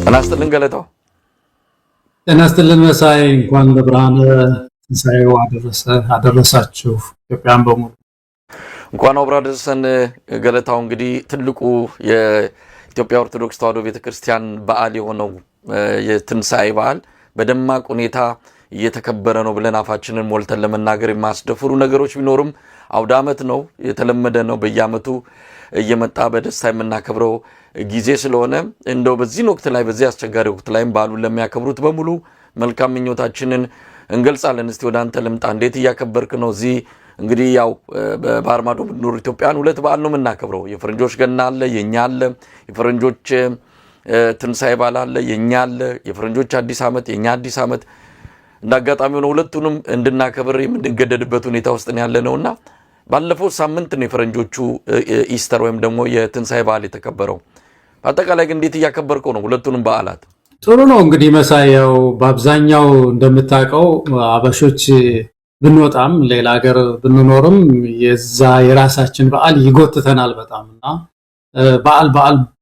እናስተልን ገለታው እናስተልን መሳይ እንኳን ለብርሃነ ትንሣኤው አደረሳችሁ ኢትዮጵያን በሙሉ እንኳን አብራ ደረሰን። ገለታው እንግዲህ ትልቁ የኢትዮጵያ ኦርቶዶክስ ተዋሕዶ ቤተክርስቲያን በዓል የሆነው የትንሣኤ በዓል በደማቅ ሁኔታ እየተከበረ ነው ብለን አፋችንን ሞልተን ለመናገር የማስደፍሩ ነገሮች ቢኖርም አውደ ዓመት ነው፣ የተለመደ ነው። በየዓመቱ እየመጣ በደስታ የምናከብረው ጊዜ ስለሆነ እንደው በዚህ ወቅት ላይ በዚህ አስቸጋሪ ወቅት ላይም በዓሉን ለሚያከብሩት በሙሉ መልካም ምኞታችንን እንገልጻለን። እስቲ ወደ አንተ ልምጣ። እንዴት እያከበርክ ነው? እዚህ እንግዲህ ያው በባህር ማዶ የምንኖር ኢትዮጵያውያን ሁለት በዓል ነው የምናከብረው። የፈረንጆች ገና አለ፣ የኛ አለ። የፈረንጆች ትንሣኤ በዓል አለ፣ የኛ አለ። የፈረንጆች አዲስ ዓመት፣ የኛ አዲስ ዓመት። እንዳጋጣሚ ሆነ ሁለቱንም እንድናከብር የምንገደድበት ሁኔታ ውስጥ ያለነውና ባለፈው ሳምንት ነው የፈረንጆቹ ኢስተር ወይም ደግሞ የትንሣኤ በዓል የተከበረው። በአጠቃላይ ግን እንዴት እያከበርከው ነው ሁለቱንም በዓላት? ጥሩ ነው እንግዲህ መሳያው በአብዛኛው እንደምታውቀው አበሾች ብንወጣም ሌላ ሀገር ብንኖርም የዛ የራሳችን በዓል ይጎትተናል በጣምና በዓል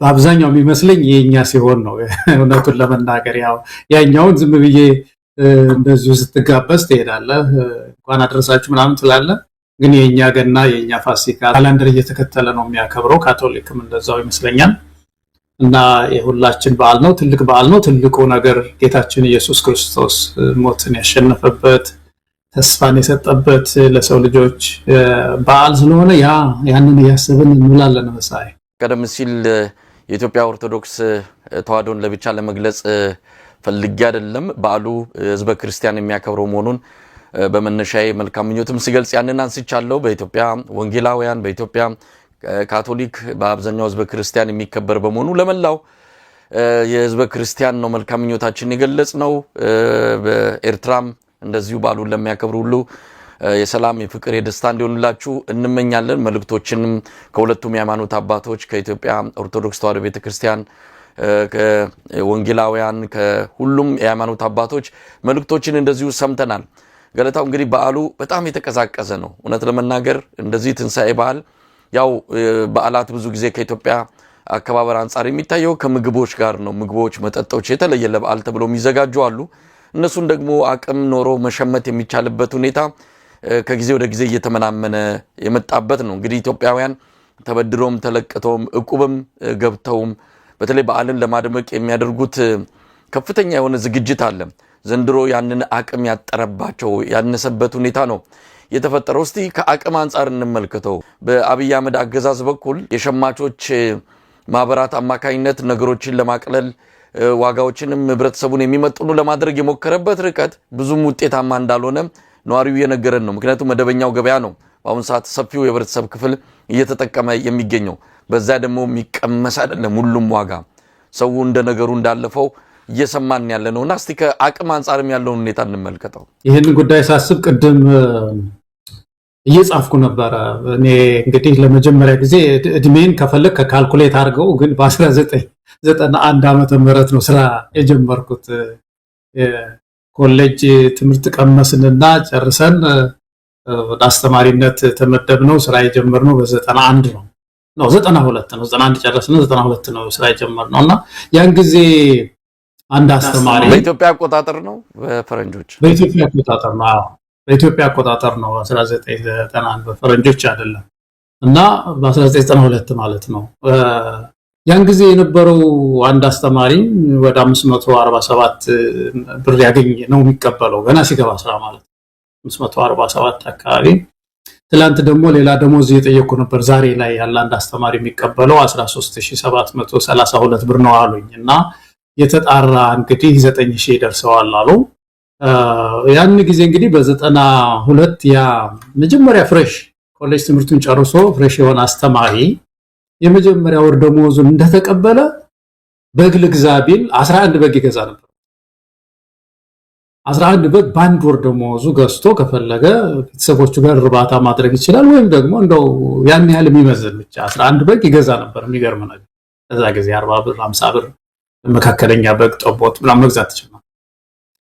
በአብዛኛው የሚመስለኝ የኛ ሲሆን ነው እውነቱን ለመናገር። ያኛውን ዝም ብዬ እንደዚሁ ስትጋበዝ ትሄዳለህ እንኳን አደረሳችሁ ምናምን ትላለህ። ግን የኛ ገና የኛ ፋሲካ ካላንደር እየተከተለ ነው የሚያከብረው። ካቶሊክም እንደዛው ይመስለኛል። እና የሁላችን በዓል ነው፣ ትልቅ በዓል ነው። ትልቁ ነገር ጌታችን ኢየሱስ ክርስቶስ ሞትን ያሸነፈበት ተስፋን የሰጠበት ለሰው ልጆች በዓል ስለሆነ ያንን እያሰብን እንውላለን። መሳይ ቀደም ሲል የኢትዮጵያ ኦርቶዶክስ ተዋሕዶን ለብቻ ለመግለጽ ፈልጌ አይደለም፣ በዓሉ ህዝበ ክርስቲያን የሚያከብረው መሆኑን በመነሻዬ መልካም ምኞትም ሲገልጽ ያንን አንስቻለሁ። በኢትዮጵያ ወንጌላውያን፣ በኢትዮጵያ ካቶሊክ በአብዛኛው ህዝበ ክርስቲያን የሚከበር በመሆኑ ለመላው የህዝበ ክርስቲያን ነው መልካም ምኞታችን የገለጽ ነው። በኤርትራም እንደዚሁ በዓሉን ለሚያከብሩ ሁሉ የሰላም፣ የፍቅር፣ የደስታ እንዲሆንላችሁ እንመኛለን። መልእክቶችንም ከሁለቱም የሃይማኖት አባቶች ከኢትዮጵያ ኦርቶዶክስ ተዋሕዶ ቤተክርስቲያን ከወንጌላውያን ከሁሉም የሃይማኖት አባቶች መልእክቶችን እንደዚሁ ሰምተናል። ገለታው እንግዲህ በዓሉ በጣም የተቀዛቀዘ ነው እውነት ለመናገር። እንደዚህ ትንሣኤ በዓል ያው በዓላት ብዙ ጊዜ ከኢትዮጵያ አከባበር አንጻር የሚታየው ከምግቦች ጋር ነው። ምግቦች፣ መጠጦች የተለየ ለበዓል ተብሎ የሚዘጋጁ አሉ። እነሱን ደግሞ አቅም ኖሮ መሸመት የሚቻልበት ሁኔታ ከጊዜ ወደ ጊዜ እየተመናመነ የመጣበት ነው። እንግዲህ ኢትዮጵያውያን ተበድሮም ተለቅተውም እቁብም ገብተውም በተለይ በዓልን ለማድመቅ የሚያደርጉት ከፍተኛ የሆነ ዝግጅት አለ። ዘንድሮ ያንን አቅም ያጠረባቸው ያነሰበት ሁኔታ ነው የተፈጠረው። እስቲ ከአቅም አንጻር እንመልከተው። በአብይ አህመድ አገዛዝ በኩል የሸማቾች ማህበራት አማካኝነት ነገሮችን ለማቅለል ዋጋዎችንም ህብረተሰቡን የሚመጥኑ ለማድረግ የሞከረበት ርቀት ብዙም ውጤታማ እንዳልሆነ ነዋሪው እየነገረን ነው። ምክንያቱም መደበኛው ገበያ ነው በአሁኑ ሰዓት ሰፊው የህብረተሰብ ክፍል እየተጠቀመ የሚገኘው። በዛ ደግሞ የሚቀመስ አይደለም ሁሉም ዋጋ ሰው እንደ ነገሩ እንዳለፈው እየሰማን ያለ ነውና እስቲ ከአቅም አንጻርም ያለውን ሁኔታ እንመልከተው። ይህን ጉዳይ ሳስብ ቅድም እየጻፍኩ ነበረ። እኔ እንግዲህ ለመጀመሪያ ጊዜ እድሜን ከፈለክ ከካልኩሌት አድርገው፣ ግን በ1991 ዓመተ ምህረት ነው ስራ የጀመርኩት። ኮሌጅ ትምህርት ቀመስንና ጨርሰን ወደ አስተማሪነት ተመደብነው። ስራ የጀመርነው በ91 ነው 92 ነው 91 ጨረስን 92 ነው ስራ የጀመርነው። እና ያን ጊዜ አንድ አስተማሪ በኢትዮጵያ አቆጣጠር ነው በፈረንጆች በኢትዮጵያ አቆጣጠር ነው በኢትዮጵያ አቆጣጠር ነው 1991 በፈረንጆች አይደለም። እና በ1992 ማለት ነው። ያን ጊዜ የነበረው አንድ አስተማሪ ወደ 547 ብር ያገኝ ነው የሚቀበለው ገና ሲገባ ስራ ማለት 547 አካባቢ። ትላንት ደግሞ ሌላ ደሞዝ እየጠየቁ ነበር። ዛሬ ላይ ያለ አንድ አስተማሪ የሚቀበለው 13732 ብር ነው አሉኝ። እና የተጣራ እንግዲህ 9000 ይደርሰዋል አሉ። ያን ጊዜ እንግዲህ በ92 ያ መጀመሪያ ፍሬሽ ኮሌጅ ትምህርቱን ጨርሶ ፍሬሽ የሆነ አስተማሪ የመጀመሪያ ወር ደሞዙን እንደተቀበለ በግ ልግዛ ቢል 11 በግ ይገዛ ነበር። 11 በግ በአንድ ወር ደሞዙ ገዝቶ ከፈለገ ቤተሰቦቹ ጋር እርባታ ማድረግ ይችላል። ወይም ደግሞ እንደው ያን ያህል የሚመዝን ብቻ 11 በግ ይገዛ ነበር። የሚገርም ነገር በዛ ጊዜ 40 ብር 50 ብር መካከለኛ በግ ጠቦት ምናምን መግዛት ይችላል።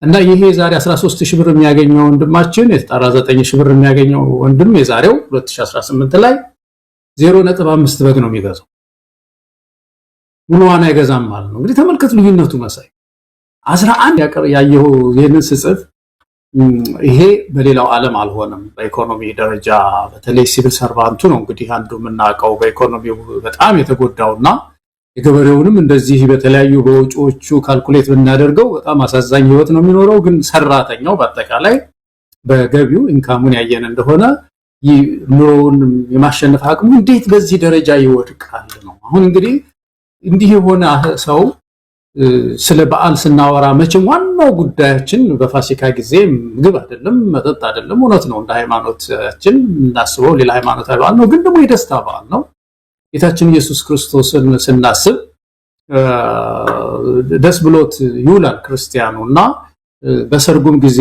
እና ይሄ ዛሬ 13000 ብር የሚያገኘው ወንድማችን የተጣራ 9000 ብር የሚያገኘው ወንድም የዛሬው 2018 ላይ 0.5 በግ ነው የሚገዛው። ሙሉዋን አይገዛም ማለት ነው። እንግዲህ ተመልከት ልዩነቱ መሳይ 11 ያየው ይሄንን ስጽፍ ይሄ በሌላው ዓለም አልሆነም። በኢኮኖሚ ደረጃ በተለይ ሲቪል ሰርቫንቱ ነው እንግዲህ አንዱ የምናውቀው በኢኮኖሚው በጣም የተጎዳውና የገበሬውንም እንደዚህ በተለያዩ በወጪዎቹ ካልኩሌት ብናደርገው በጣም አሳዛኝ ህይወት ነው የሚኖረው። ግን ሰራተኛው በአጠቃላይ በገቢው ኢንካሙን ያየን እንደሆነ ኑሮውን የማሸነፍ አቅሙ እንዴት በዚህ ደረጃ ይወድቃል ነው። አሁን እንግዲህ እንዲህ የሆነ ሰው ስለ በዓል ስናወራ መቼም ዋናው ጉዳያችን በፋሲካ ጊዜ ምግብ አይደለም፣ መጠጥ አይደለም። እውነት ነው፣ እንደ ሃይማኖታችን እናስበው ሌላ ሃይማኖታዊ በዓል ነው፣ ግን ደግሞ የደስታ በዓል ነው። ጌታችን ኢየሱስ ክርስቶስን ስናስብ ደስ ብሎት ይውላል ክርስቲያኑና በሰርጉም ጊዜ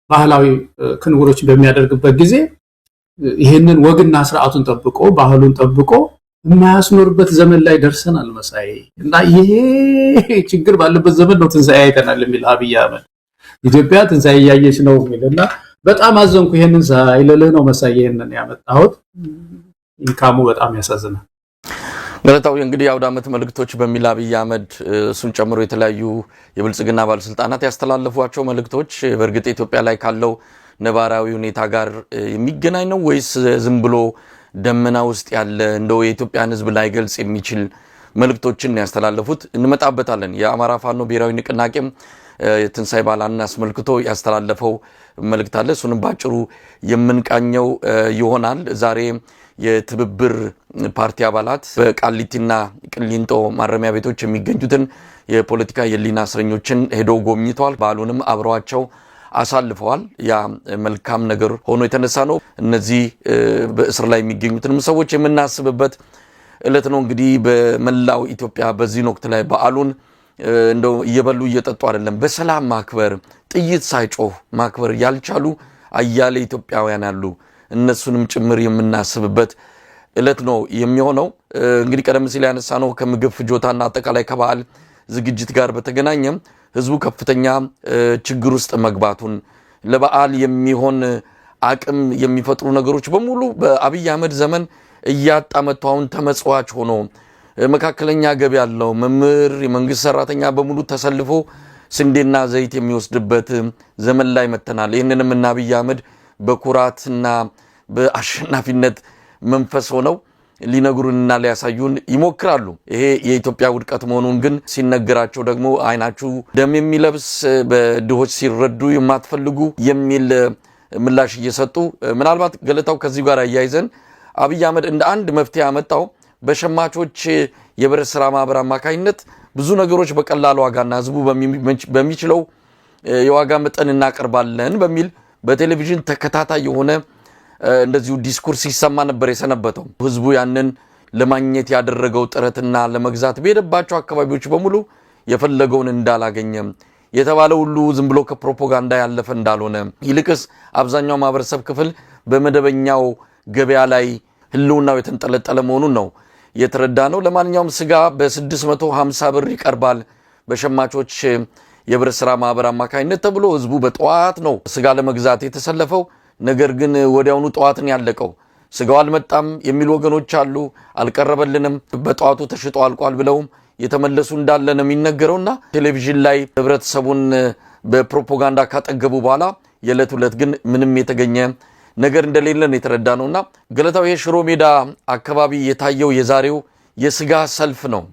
ባህላዊ ክንውሮች በሚያደርግበት ጊዜ ይሄንን ወግና ስርዓቱን ጠብቆ ባህሉን ጠብቆ የማያስኖርበት ዘመን ላይ ደርሰናል መሳይ። እና ይሄ ችግር ባለበት ዘመን ነው ትንሣኤ አይተናል የሚል አብይ አህመድ ኢትዮጵያ ትንሣኤ እያየች ነው የሚልና በጣም አዘንኩ። ይሄንን ሳይልልህ ነው መሳይ ይሄንን ያመጣሁት። ኢንካሙ በጣም ያሳዝናል። ገለታው እንግዲህ የአውደ ዓመት መልእክቶች በሚል አብይ አህመድ እሱን ጨምሮ የተለያዩ የብልጽግና ባለስልጣናት ያስተላለፏቸው መልእክቶች በእርግጥ ኢትዮጵያ ላይ ካለው ነባራዊ ሁኔታ ጋር የሚገናኝ ነው ወይስ ዝም ብሎ ደመና ውስጥ ያለ እንደው የኢትዮጵያን ሕዝብ ላይ ገልጽ የሚችል መልእክቶችን ያስተላለፉት? እንመጣበታለን። የአማራ ፋኖ ብሔራዊ ንቅናቄም የትንሣኤ በዓልን አስመልክቶ ያስተላለፈው መልእክት አለ። እሱንም ባጭሩ የምንቃኘው ይሆናል። ዛሬ የትብብር ፓርቲ አባላት በቃሊቲና ቅሊንጦ ማረሚያ ቤቶች የሚገኙትን የፖለቲካ የህሊና እስረኞችን ሄደው ጎብኝተዋል። በዓሉንም አብረዋቸው አሳልፈዋል። ያ መልካም ነገር ሆኖ የተነሳ ነው። እነዚህ በእስር ላይ የሚገኙትንም ሰዎች የምናስብበት ዕለት ነው። እንግዲህ በመላው ኢትዮጵያ በዚህ ወቅት ላይ በዓሉን እንደው እየበሉ እየጠጡ አይደለም፣ በሰላም ማክበር ጥይት ሳይጮህ ማክበር ያልቻሉ አያሌ ኢትዮጵያውያን አሉ። እነሱንም ጭምር የምናስብበት ዕለት ነው የሚሆነው። እንግዲህ ቀደም ሲል ያነሳነው ከምግብ ፍጆታና አጠቃላይ ከበዓል ዝግጅት ጋር በተገናኘም ህዝቡ ከፍተኛ ችግር ውስጥ መግባቱን ለበዓል የሚሆን አቅም የሚፈጥሩ ነገሮች በሙሉ በአብይ አህመድ ዘመን እያጣ መጥቶ አሁን ተመጽዋች ሆኖ መካከለኛ ገቢ ያለው መምህር፣ የመንግስት ሰራተኛ በሙሉ ተሰልፎ ስንዴና ዘይት የሚወስድበት ዘመን ላይ መተናል። ይህንንም እና አብይ አህመድ በኩራትና በአሸናፊነት መንፈስ ሆነው ሊነግሩንና ሊያሳዩን ይሞክራሉ። ይሄ የኢትዮጵያ ውድቀት መሆኑን ግን ሲነገራቸው ደግሞ አይናችሁ ደም የሚለብስ በድሆች ሲረዱ የማትፈልጉ የሚል ምላሽ እየሰጡ ምናልባት ገለታው ከዚህ ጋር አያይዘን አብይ አህመድ እንደ አንድ መፍትሄ ያመጣው በሸማቾች የብረት ስራ ማህበር አማካኝነት ብዙ ነገሮች በቀላል ዋጋና ህዝቡ በሚችለው የዋጋ መጠን እናቀርባለን በሚል በቴሌቪዥን ተከታታይ የሆነ እንደዚሁ ዲስኩርስ ሲሰማ ነበር የሰነበተው። ህዝቡ ያንን ለማግኘት ያደረገው ጥረትና ለመግዛት በሄደባቸው አካባቢዎች በሙሉ የፈለገውን እንዳላገኘም የተባለ ሁሉ ዝም ብሎ ከፕሮፓጋንዳ ያለፈ እንዳልሆነ ይልቅስ አብዛኛው ማህበረሰብ ክፍል በመደበኛው ገበያ ላይ ህልውናው የተንጠለጠለ መሆኑን ነው የተረዳ ነው። ለማንኛውም ስጋ በ650 ብር ይቀርባል በሸማቾች የብረት ስራ ማህበር አማካኝነት ተብሎ ህዝቡ በጠዋት ነው ስጋ ለመግዛት የተሰለፈው። ነገር ግን ወዲያውኑ ጠዋትን ያለቀው ስጋው አልመጣም የሚሉ ወገኖች አሉ። አልቀረበልንም፣ በጠዋቱ ተሽጦ አልቋል ብለውም የተመለሱ እንዳለ ነው የሚነገረውና ቴሌቪዥን ላይ ህብረተሰቡን በፕሮፓጋንዳ ካጠገቡ በኋላ የዕለት ዕለት ግን ምንም የተገኘ ነገር እንደሌለ ነው የተረዳ ነውና ገለታው የሽሮ ሜዳ አካባቢ የታየው የዛሬው የስጋ ሰልፍ ነው።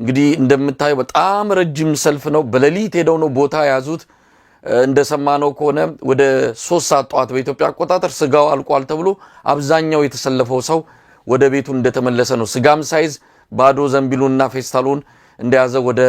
እንግዲህ እንደምታየው በጣም ረጅም ሰልፍ ነው። በሌሊት ሄደው ነው ቦታ ያዙት። እንደሰማነው ከሆነ ወደ 3 ሰዓት ጠዋት በኢትዮጵያ አቆጣጠር ስጋው አልቋል ተብሎ አብዛኛው የተሰለፈው ሰው ወደ ቤቱ እንደተመለሰ ነው። ስጋም ሳይዝ ባዶ ዘንቢሉንና ፌስታሉን እንደያዘ ወደ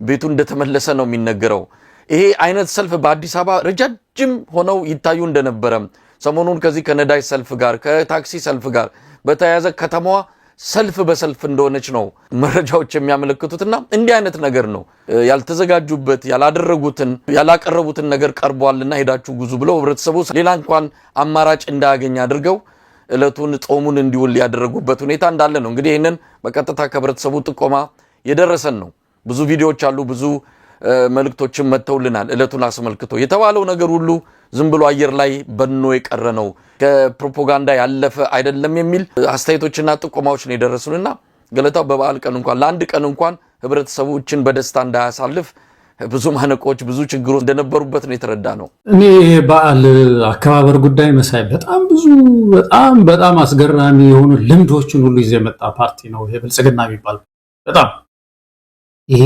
ቤቱ እንደተመለሰ ነው የሚነገረው። ይሄ አይነት ሰልፍ በአዲስ አበባ ረጃጅም ሆነው ይታዩ እንደነበረ ሰሞኑን ከዚህ ከነዳጅ ሰልፍ ጋር ከታክሲ ሰልፍ ጋር በተያያዘ ከተማዋ ሰልፍ በሰልፍ እንደሆነች ነው መረጃዎች የሚያመለክቱትና እንዲህ አይነት ነገር ነው ያልተዘጋጁበት ያላደረጉትን ያላቀረቡትን ነገር ቀርቧልና ሄዳችሁ ጉዙ ብለው ህብረተሰቡ ሌላ እንኳን አማራጭ እንዳያገኝ አድርገው እለቱን ጾሙን እንዲውል ያደረጉበት ሁኔታ እንዳለ ነው። እንግዲህ ይሄንን በቀጥታ ከህብረተሰቡ ጥቆማ የደረሰን ነው። ብዙ ቪዲዮዎች አሉ፣ ብዙ መልእክቶችን መተውልናል። እለቱን አስመልክቶ የተባለው ነገር ሁሉ ዝም ብሎ አየር ላይ በኖ የቀረ ነው ከፕሮፓጋንዳ ያለፈ አይደለም የሚል አስተያየቶችና ጥቆማዎች ነው የደረሱንና ገለታው በበዓል ቀን እንኳን ለአንድ ቀን እንኳን ህብረተሰቦችን በደስታ እንዳያሳልፍ ብዙ ማነቆች ብዙ ችግሮች እንደነበሩበት ነው የተረዳ ነው። እኔ በዓል አከባበር ጉዳይ መሳይ በጣም ብዙ በጣም አስገራሚ የሆኑ ልምዶችን ሁሉ ይዘ የመጣ ፓርቲ ነው ይሄ ብልጽግና የሚባል። በጣም ይሄ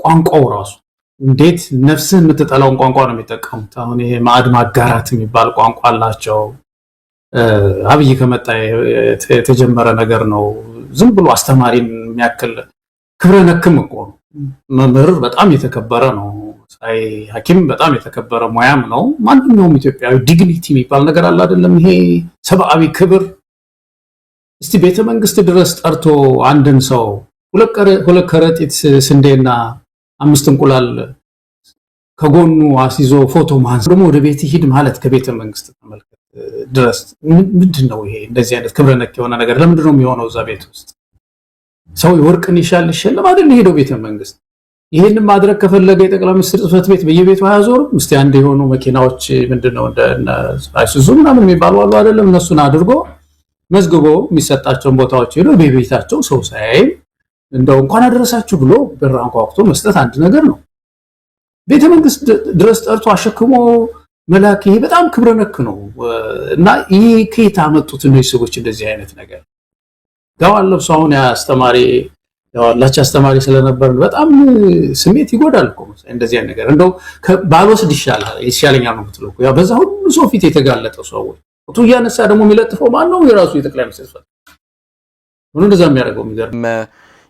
ቋንቋው ራሱ እንዴት ነፍስን የምትጠላውን ቋንቋ ነው የሚጠቀሙት። አሁን ይሄ ማዕድ ማጋራት የሚባል ቋንቋ አላቸው። አብይ ከመጣ የተጀመረ ነገር ነው። ዝም ብሎ አስተማሪን የሚያክል ክብረ ነክም እኮ ነው። መምህር በጣም የተከበረ ነው። ሐኪም በጣም የተከበረ ሙያም ነው። ማንኛውም ኢትዮጵያዊ ዲግኒቲ የሚባል ነገር አለ አይደለም? ይሄ ሰብአዊ ክብር። እስቲ ቤተ መንግስት ድረስ ጠርቶ አንድን ሰው ሁለት ከረጢት ስንዴና 5 እንቁላል ከጎኑ አስይዞ ፎቶ ማንሳት ደግሞ ወደ ቤት ሂድ ማለት ከቤተ መንግስት ተመልከት ድረስ ምንድነው ይሄ? እንደዚህ አይነት ክብረ ነክ የሆነ ነገር ለምንድነው የሚሆነው? እዛ ቤት ውስጥ ሰው የወርቅን ይሸለም አይደል? ሄደው ቤተ መንግስት ይሄንን ማድረግ ከፈለገ የጠቅላይ ሚኒስትር ጽሕፈት ቤት በየቤቱ አያዞርም? እስቲ አንድ የሆኑ መኪናዎች ምንድነው እንደ አይሱዙ ምናምን የሚባሉ አሉ አይደለም? እነሱን አድርጎ መዝግቦ የሚሰጣቸውን ቦታዎች ሄዶ በቤታቸው ሰው ሳያይ እንደው እንኳን አደረሳችሁ ብሎ በር አንኳኩቶ መስጠት አንድ ነገር ነው። ቤተ መንግስት ድረስ ጠርቶ አሸክሞ መላክ ይሄ በጣም ክብረ ነክ ነው። እና ይሄ ከየት አመጡት እነዚህ ሰዎች እንደዚህ አይነት ነገር? ጋዋን ለብሶ አሁን አስተማሪ ያዋላች አስተማሪ ስለነበር በጣም ስሜት ይጎዳል እኮ እንደዚህ አይነት ነገር። እንደው ባልወስድ ይሻለኛል ነው የምትለው። ያው በዛ ሁሉ ሰው ፊት የተጋለጠው ሰው ፎቶ እያነሳ ደግሞ የሚለጥፈው ማን ነው? የራሱ የጠቅላይ ሚኒስትር ጽሕፈት ቤት ነው እንደዛ የሚያደርገው። የሚገርም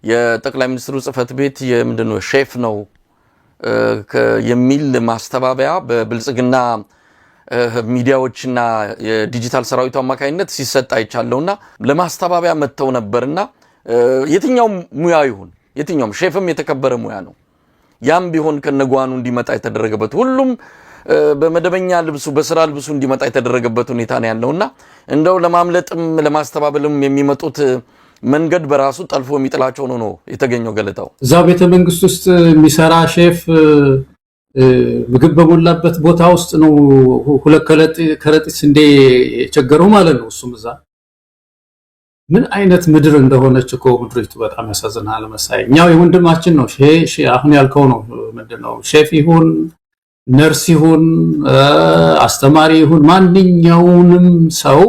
የጠቅላይ ሚኒስትሩ ጽሕፈት ቤት የምንድነው ሼፍ ነው የሚል ማስተባበያ በብልጽግና ሚዲያዎችና የዲጂታል ሰራዊቱ አማካይነት ሲሰጥ አይቻለውና ለማስተባበያ መተው ነበርና የትኛውም ሙያ ይሁን የትኛውም ሼፍም የተከበረ ሙያ ነው። ያም ቢሆን ከነጓኑ እንዲመጣ የተደረገበት ሁሉም በመደበኛ ልብሱ በስራ ልብሱ እንዲመጣ የተደረገበት ሁኔታ ነው ያለውና እንደው ለማምለጥም ለማስተባበልም የሚመጡት መንገድ በራሱ ጠልፎ የሚጥላቸው ነው የተገኘው ገለታው። እዛ ቤተ መንግስት ውስጥ የሚሰራ ሼፍ ምግብ በሞላበት ቦታ ውስጥ ነው ሁለት ከረጢት ስንዴ የቸገረው ማለት ነው። እሱም እዛ ምን አይነት ምድር እንደሆነች እኮ ምድሪቱ በጣም ያሳዝናል። መሳይ እኛው የወንድማችን ነው አሁን ያልከው ነው ምንድነው ሼፍ ይሁን ነርስ ይሁን አስተማሪ ይሁን ማንኛውንም ሰው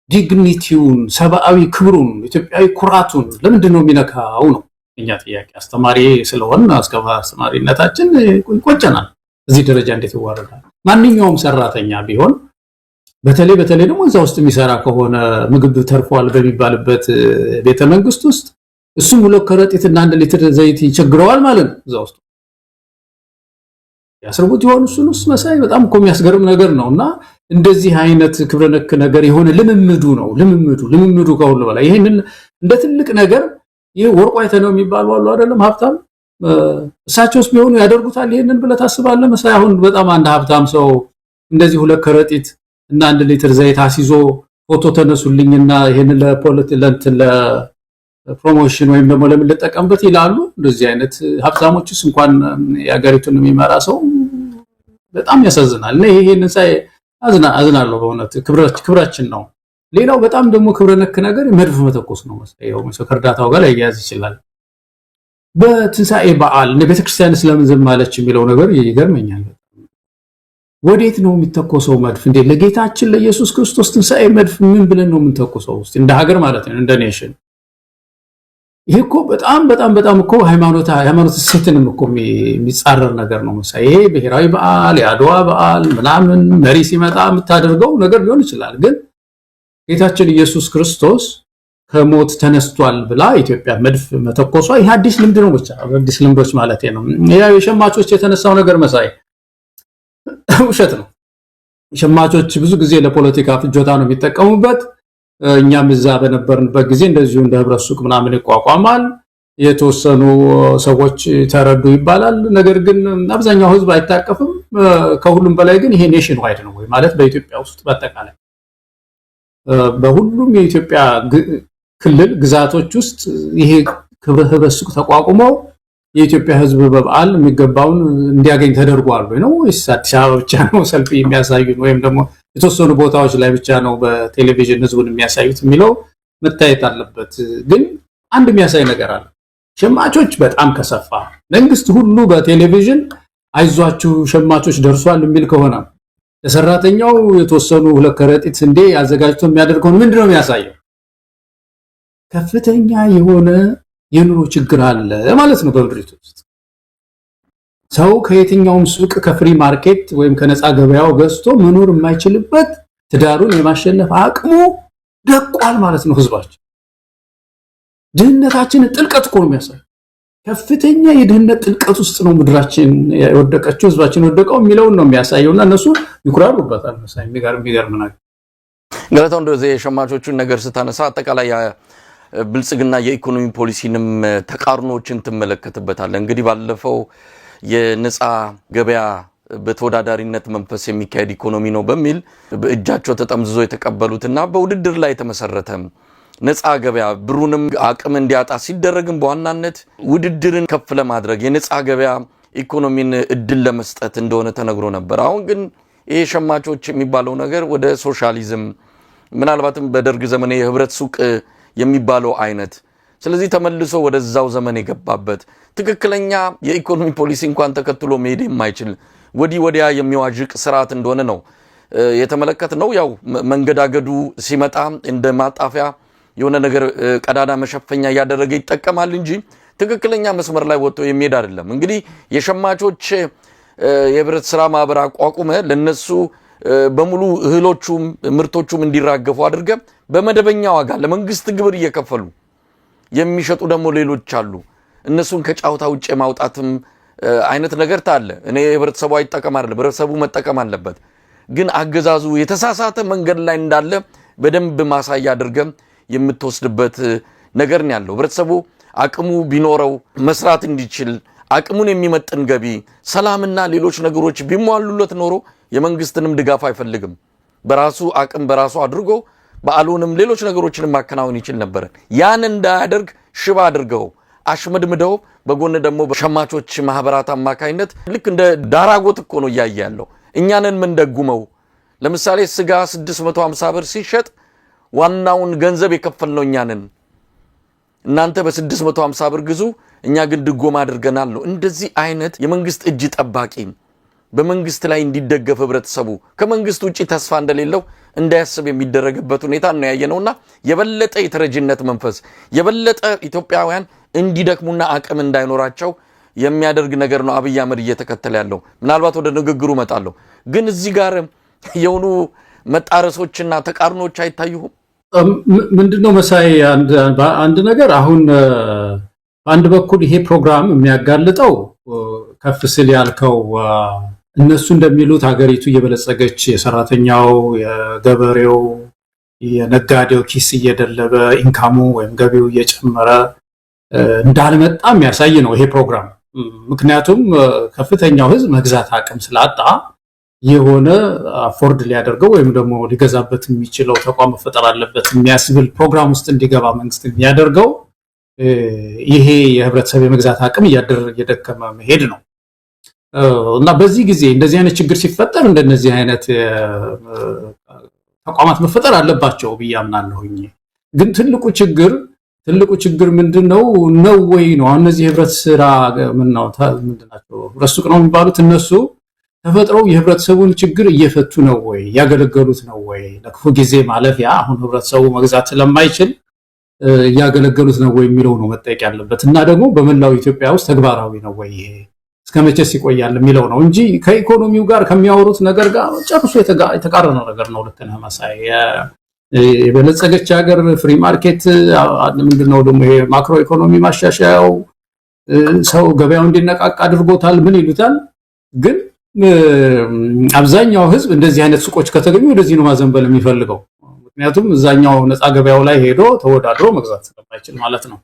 ዲግኒቲውን ሰብአዊ ክብሩን ኢትዮጵያዊ ኩራቱን ለምንድን ነው የሚነካው ነው እኛ ጥያቄ። አስተማሪ ስለሆነ አስተማሪነታችን ይቆጨናል። እዚህ ደረጃ እንዴት ይዋረዳል? ማንኛውም ሰራተኛ ቢሆን በተለይ ደግሞ እዛ ውስጥ የሚሰራ ከሆነ ምግብ ተርፏል በሚባልበት ቤተ መንግስት ውስጥ እሱም ሁለት ከረጢትና 1 ሊትር ዘይት ይቸግረዋል ማለት ነው። እዛ ውስጥ ያስርቡት ይሆን እሱንስ መሳይ በጣም እኮ የሚያስገርም ነገር ነውና እንደዚህ አይነት ክብረ ነክ ነገር የሆነ ልምምዱ ከሁሉ በላይ ይሄንን እንደ ትልቅ ነገር ይሄ ወርቁ አይተነው የሚባሉ አሉ አይደለም? ሀብታም እሳቸውስ ቢሆኑ ያደርጉታል ይሄንን ብለህ ታስባለህ መሳይ? አሁን በጣም አንድ ሀብታም ሰው እንደዚህ ሁለት ከረጢት እና 1 ሊትር ዘይት አስይዞ ፎቶ ተነሱልኝና ይሄንን ለፕሮሞሽን ወይም ደግሞ ለምን ልጠቀምበት ይላሉ። እንደዚህ አይነት ሀብታሞችስ እንኳን የሀገሪቱን የሚመራ ሰው በጣም ያሳዝናል። እና ይሄንን ሳይ አዝናለሁ በእውነት ክብራችን ነው። ሌላው በጣም ደግሞ ክብረ ነክ ነገር መድፍ መተኮስ ነው መሳይ። ያው ከእርዳታው ጋር ያያዝ ይችላል። በትንሳኤ በዓል እንደ ቤተክርስቲያን ስለምን ዝም አለች የሚለው ነገር ይገርመኛል። ወዴት ነው የሚተኮሰው መድፍ? እንዴ ለጌታችን ለኢየሱስ ክርስቶስ ትንሳኤ መድፍ ምን ብለን ነው የምንተኮሰው? እስቲ እንደ ሀገር ማለት ነው እንደ ኔሽን። ይሄ እኮ በጣም እኮ ሃይማኖት እሴትንም እኮ የሚጻረር ነገር ነው መሳይ። ይሄ ብሔራዊ በዓል የአድዋ በዓል ምናምን መሪ ሲመጣ የምታደርገው ነገር ሊሆን ይችላል። ግን ጌታችን ኢየሱስ ክርስቶስ ከሞት ተነስቷል ብላ ኢትዮጵያ መድፍ መተኮሷ ይሄ አዲስ ልምድ ነው። ብቻ አዲስ ልምዶች ማለት ነው። ያው የሸማቾች የተነሳው ነገር መሳይ ውሸት ነው። ሸማቾች ብዙ ጊዜ ለፖለቲካ ፍጆታ ነው የሚጠቀሙበት። እኛም እዛ በነበርንበት ጊዜ እንደዚሁ እንደ ህብረት ሱቅ ምናምን ይቋቋማል፣ የተወሰኑ ሰዎች ተረዱ ይባላል። ነገር ግን አብዛኛው ህዝብ አይታቀፍም። ከሁሉም በላይ ግን ይሄ ኔሽን ዋይድ ነው ወይ ማለት በኢትዮጵያ ውስጥ በአጠቃላይ በሁሉም የኢትዮጵያ ክልል ግዛቶች ውስጥ ይሄ ህብረት ሱቅ ተቋቁመው የኢትዮጵያ ህዝብ በበዓል የሚገባውን እንዲያገኝ ተደርጓል ወይ ነው ወይስ አዲስ አበባ ብቻ ነው ሰልፍ የሚያሳዩን? ወይም ደግሞ የተወሰኑ ቦታዎች ላይ ብቻ ነው በቴሌቪዥን ህዝቡን የሚያሳዩት የሚለው መታየት አለበት። ግን አንድ የሚያሳይ ነገር አለ። ሸማቾች በጣም ከሰፋ መንግስት ሁሉ በቴሌቪዥን አይዟችሁ ሸማቾች ደርሷል የሚል ከሆነ ለሰራተኛው የተወሰኑ ሁለት ከረጢት ስንዴ አዘጋጅቶ የሚያደርገው ምንድነው የሚያሳየው? ከፍተኛ የሆነ የኑሮ ችግር አለ ማለት ነው በምድሪቱ ውስጥ። ሰው ከየትኛውም ሱቅ ከፍሪ ማርኬት ወይም ከነፃ ገበያው ገዝቶ መኖር የማይችልበት ትዳሩን የማሸነፍ አቅሙ ደቋል ማለት ነው ህዝባችን። ድህነታችን ጥልቀት እኮ ነው የሚያሳየው። ከፍተኛ የድህነት ጥልቀት ውስጥ ነው ምድራችን የወደቀችው ህዝባችን ወደቀው የሚለውን ነው የሚያሳየውና እነሱ ይኩራሩበታል። መሳይ የሚገርም ነገር ገለታው እንደዚህ የሸማቾቹን ነገር ስታነሳ አጠቃላይ ብልጽግና የኢኮኖሚ ፖሊሲንም ተቃርኖችን ትመለከትበታል። እንግዲህ ባለፈው የነፃ ገበያ በተወዳዳሪነት መንፈስ የሚካሄድ ኢኮኖሚ ነው በሚል በእጃቸው ተጠምዝዞ የተቀበሉትና በውድድር ላይ የተመሰረተ ነፃ ገበያ ብሩንም አቅም እንዲያጣ ሲደረግም በዋናነት ውድድርን ከፍ ለማድረግ የነፃ ገበያ ኢኮኖሚን እድል ለመስጠት እንደሆነ ተነግሮ ነበር። አሁን ግን ይሄ ሸማቾች የሚባለው ነገር ወደ ሶሻሊዝም ምናልባትም በደርግ ዘመን የህብረት ሱቅ የሚባለው አይነት ስለዚህ ተመልሶ ወደዛው ዘመን የገባበት ትክክለኛ የኢኮኖሚ ፖሊሲ እንኳን ተከትሎ መሄድ የማይችል ወዲያ የሚዋዥቅ ስርዓት እንደሆነ ነው የተመለከትነው። ያው መንገዳገዱ ሲመጣ እንደ ማጣፊያ የሆነ ነገር ቀዳዳ መሸፈኛ ያደረገ ይጠቀማል እንጂ ትክክለኛ መስመር ላይ ወጥቶ የሚሄድ አይደለም። እንግዲህ የሸማቾች የህብረት ስራ ማህበር አቋቁመ ለነሱ በሙሉ እህሎቹም ምርቶቹም እንዲራገፉ አድርገ በመደበኛ ዋጋ ለመንግስት ግብር እየከፈሉ የሚሸጡ ደግሞ ሌሎች አሉ። እነሱን ከጫውታ ውጭ ማውጣትም አይነት ነገር ታለ። እኔ ህብረተሰቡ አይጠቀም አይደለም፣ ህብረተሰቡ መጠቀም አለበት። ግን አገዛዙ የተሳሳተ መንገድ ላይ እንዳለ በደንብ ማሳያ አድርገም የምትወስድበት ነገር ነው ያለው። ህብረተሰቡ አቅሙ ቢኖረው መስራት እንዲችል አቅሙን የሚመጥን ገቢ፣ ሰላምና ሌሎች ነገሮች ቢሟሉለት ኖሮ የመንግስትንም ድጋፍ አይፈልግም። በራሱ አቅም በራሱ አድርጎ በአሉንም ሌሎች ነገሮችንም ማከናወን ይችል ነበር። ያን እንዳያደርግ ሽባ አድርገው አሽመድምደው በጎን ደግሞ በሸማቾች ማህበራት አማካይነት ልክ እንደ ዳራጎት እኮ ነው ያያያለው። እኛንን ምን ደጉመው ለምሳሌ ስጋ 650 ብር ሲሸጥ ዋናውን ገንዘብ የከፈልነው እኛንን። እናንተ በ650 ብር ግዙ፣ እኛ ግን ድጎማ አድርገናል ነው። እንደዚህ አይነት የመንግስት እጅ ጠባቂ በመንግስት ላይ እንዲደገፍ ህብረተሰቡ ከመንግስት ውጪ ተስፋ እንደሌለው እንዳያስብ የሚደረግበት ሁኔታ ነው ያየነውና የበለጠ የተረጅነት መንፈስ የበለጠ ኢትዮጵያውያን እንዲደክሙና አቅም እንዳይኖራቸው የሚያደርግ ነገር ነው አብይ አህመድ እየተከተለ ያለው። ምናልባት ወደ ንግግሩ መጣለሁ፣ ግን እዚህ ጋር የሆኑ መጣረሶችና ተቃርኖች አይታዩም? ምንድነው መሳይ አንድ ነገር አሁን በአንድ በኩል ይሄ ፕሮግራም የሚያጋልጠው ከፍ ሲል ያልከው እነሱ እንደሚሉት ሀገሪቱ እየበለጸገች የሰራተኛው፣ የገበሬው፣ የነጋዴው ኪስ እየደለበ ኢንካሙ ወይም ገቢው እየጨመረ እንዳልመጣ የሚያሳይ ነው ይሄ ፕሮግራም። ምክንያቱም ከፍተኛው ህዝብ መግዛት አቅም ስላጣ የሆነ አፎርድ ሊያደርገው ወይም ደግሞ ሊገዛበት የሚችለው ተቋም መፈጠር አለበት የሚያስብል ፕሮግራም ውስጥ እንዲገባ መንግስት የሚያደርገው ይሄ የህብረተሰብ የመግዛት አቅም እየደከመ መሄድ ነው። እና በዚህ ጊዜ እንደዚህ አይነት ችግር ሲፈጠር እንደነዚህ አይነት ተቋማት መፈጠር አለባቸው ብዬ አምናለሁኝ። ግን ትልቁ ችግር ምንድነው ነው ወይ ነው እነዚህ ህብረት ስራ ምንድናቸው ህብረት ሱቅ ነው የሚባሉት እነሱ ተፈጥረው የህብረተሰቡን ችግር እየፈቱ ነው ወይ ያገለገሉት ነው ወይ ለክፉ ጊዜ ማለፊያ አሁን ህብረተሰቡ መግዛት ስለማይችል ያገለገሉት ነው ወይ የሚለው ነው መጠየቅ ያለበት። እና ደግሞ በመላው ኢትዮጵያ ውስጥ ተግባራዊ ነው ወይ ይሄ እስከመቼስ ይቆያል የሚለው ነው እንጂ ከኢኮኖሚው ጋር ከሚያወሩት ነገር ጋር ጨርሶ የተቃረነ ነገር ነው። ልክ ነህ መሳይ። የበለጸገች ሀገር ፍሪ ማርኬት ምንድነው ደግሞ ይሄ ማክሮ ኢኮኖሚ ማሻሻያው ሰው ገበያው እንዲነቃቃ አድርጎታል። ምን ይሉታል? ግን አብዛኛው ህዝብ እንደዚህ አይነት ሱቆች ከተገኙ ወደዚህ ነው ማዘንበል የሚፈልገው። ምክንያቱም እዛኛው ነፃ ገበያው ላይ ሄዶ ተወዳድሮ መግዛት ስለማይችል ማለት ነው።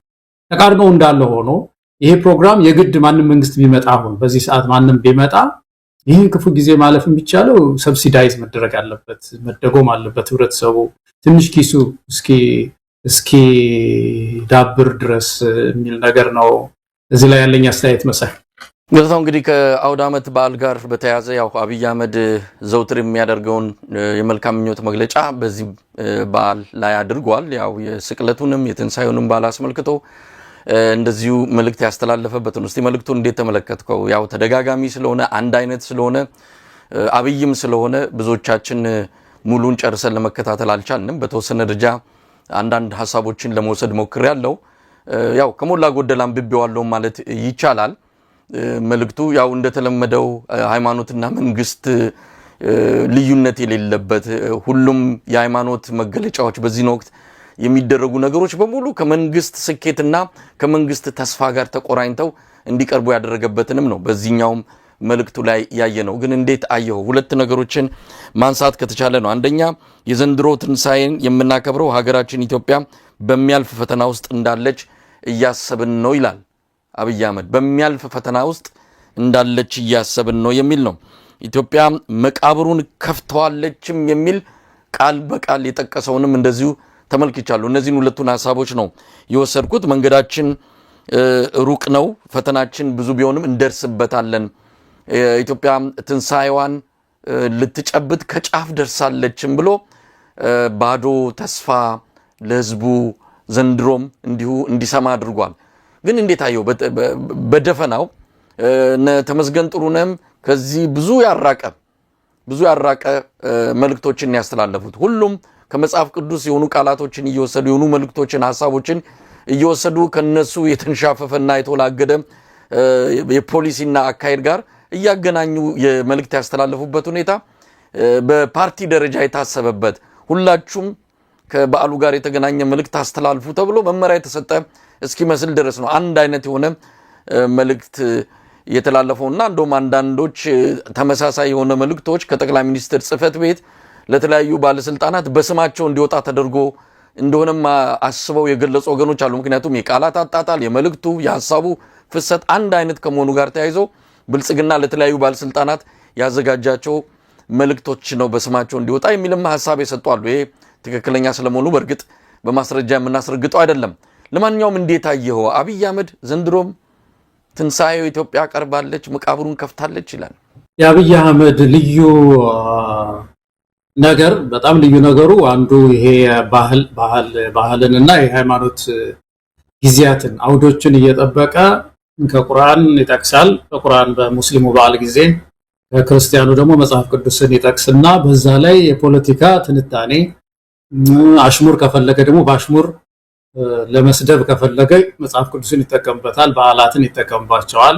ተቃርኖው እንዳለ ሆኖ ይሄ ፕሮግራም የግድ ማንም መንግስት ቢመጣ አሁን በዚህ ሰዓት ማንም ቢመጣ ይህን ክፉ ጊዜ ማለፍ የሚቻለው ሰብሲዳይዝ መደረግ አለበት፣ መደጎም አለበት። ህብረተሰቡ ትንሽ ኪሱ እስኪ ዳብር ድረስ የሚል ነገር ነው። እዚህ ላይ ያለኝ አስተያየት መሳይ። ገለታው እንግዲህ ከአውደ ዓመት በዓል ጋር በተያያዘ ያው አብይ አህመድ ዘውትር የሚያደርገውን የመልካም ምኞት መግለጫ በዚህ በዓል ላይ አድርጓል። ያው የስቅለቱንም የትንሳኤውንም በዓል አስመልክቶ እንደዚሁ መልእክት ያስተላለፈበት ነው። እስቲ መልእክቱን እንዴት ተመለከትከው? ያው ተደጋጋሚ ስለሆነ አንድ አይነት ስለሆነ አብይም ስለሆነ ብዙዎቻችን ሙሉን ጨርሰን ለመከታተል አልቻልንም። በተወሰነ ደረጃ አንዳንድ ሐሳቦችን ለመውሰድ ሞክሬያለሁ። ያው ከሞላ ጎደል አንብቤዋለሁ ማለት ይቻላል። መልእክቱ ያው እንደተለመደው ሃይማኖትና መንግስት ልዩነት የሌለበት ሁሉም የሃይማኖት መገለጫዎች በዚህ ወቅት የሚደረጉ ነገሮች በሙሉ ከመንግስት ስኬትና ከመንግስት ተስፋ ጋር ተቆራኝተው እንዲቀርቡ ያደረገበትንም ነው በዚህኛውም መልእክቱ ላይ ያየነው። ግን እንዴት አየው? ሁለት ነገሮችን ማንሳት ከተቻለ ነው። አንደኛ የዘንድሮ ትንሳኤን የምናከብረው ሀገራችን ኢትዮጵያ በሚያልፍ ፈተና ውስጥ እንዳለች እያሰብን ነው ይላል አብይ አህመድ። በሚያልፍ ፈተና ውስጥ እንዳለች እያሰብን ነው የሚል ነው። ኢትዮጵያ መቃብሩን ከፍተዋለችም የሚል ቃል በቃል የጠቀሰውንም እንደዚሁ ተመልክቻለሁ። እነዚህን ሁለቱን ሐሳቦች ነው የወሰድኩት። መንገዳችን ሩቅ ነው፣ ፈተናችን ብዙ ቢሆንም እንደርስበታለን። ኢትዮጵያ ትንሳኤዋን ልትጨብጥ ከጫፍ ደርሳለችም ብሎ ባዶ ተስፋ ለህዝቡ ዘንድሮም እንዲሁ እንዲሰማ አድርጓል። ግን እንዴት አየው? በደፈናው ተመስገን ጥሩነህም ከዚህ ብዙ ያራቀ መልእክቶችን ያስተላለፉት ሁሉም ከመጽሐፍ ቅዱስ የሆኑ ቃላቶችን እየወሰዱ የሆኑ መልእክቶችን ሐሳቦችን እየወሰዱ ከነሱ የተንሻፈፈና የተወላገደ የፖሊሲና አካሄድ ጋር እያገናኙ የመልእክት ያስተላለፉበት ሁኔታ በፓርቲ ደረጃ የታሰበበት ሁላችሁም ከበዓሉ ጋር የተገናኘ መልእክት አስተላልፉ ተብሎ መመሪያ የተሰጠ እስኪመስል ድረስ ነው አንድ አይነት የሆነ መልእክት የተላለፈውና እንደውም አንዳንዶች ተመሳሳይ የሆነ መልእክቶች ከጠቅላይ ሚኒስትር ጽሕፈት ቤት ለተለያዩ ባለስልጣናት በስማቸው እንዲወጣ ተደርጎ እንደሆነም አስበው የገለጹ ወገኖች አሉ። ምክንያቱም የቃላት አጣጣል የመልእክቱ የሐሳቡ ፍሰት አንድ አይነት ከመሆኑ ጋር ተያይዞ ብልጽግና ለተለያዩ ባለስልጣናት ያዘጋጃቸው መልእክቶች ነው በስማቸው እንዲወጣ የሚልም ሐሳብ የሰጧሉ። ይሄ ትክክለኛ ስለመሆኑ በእርግጥ በማስረጃ የምናስረግጠው አይደለም። ለማንኛውም እንዴት አየኸው? አብይ አህመድ ዘንድሮም ትንሳኤው ኢትዮጵያ ቀርባለች፣ መቃብሩን ከፍታለች ይላል። የአብይ አህመድ ልዩ ነገር በጣም ልዩ ነገሩ አንዱ ይሄ ባህልንና የሃይማኖት ጊዜያትን አውዶችን እየጠበቀ ከቁርአን ይጠቅሳል። በቁርአን በሙስሊሙ በዓል ጊዜ ከክርስቲያኑ ደግሞ መጽሐፍ ቅዱስን ይጠቅስና በዛ ላይ የፖለቲካ ትንታኔ አሽሙር ከፈለገ ደግሞ በአሽሙር ለመስደብ ከፈለገ መጽሐፍ ቅዱስን ይጠቀምበታል፣ በዓላትን ይጠቀምባቸዋል።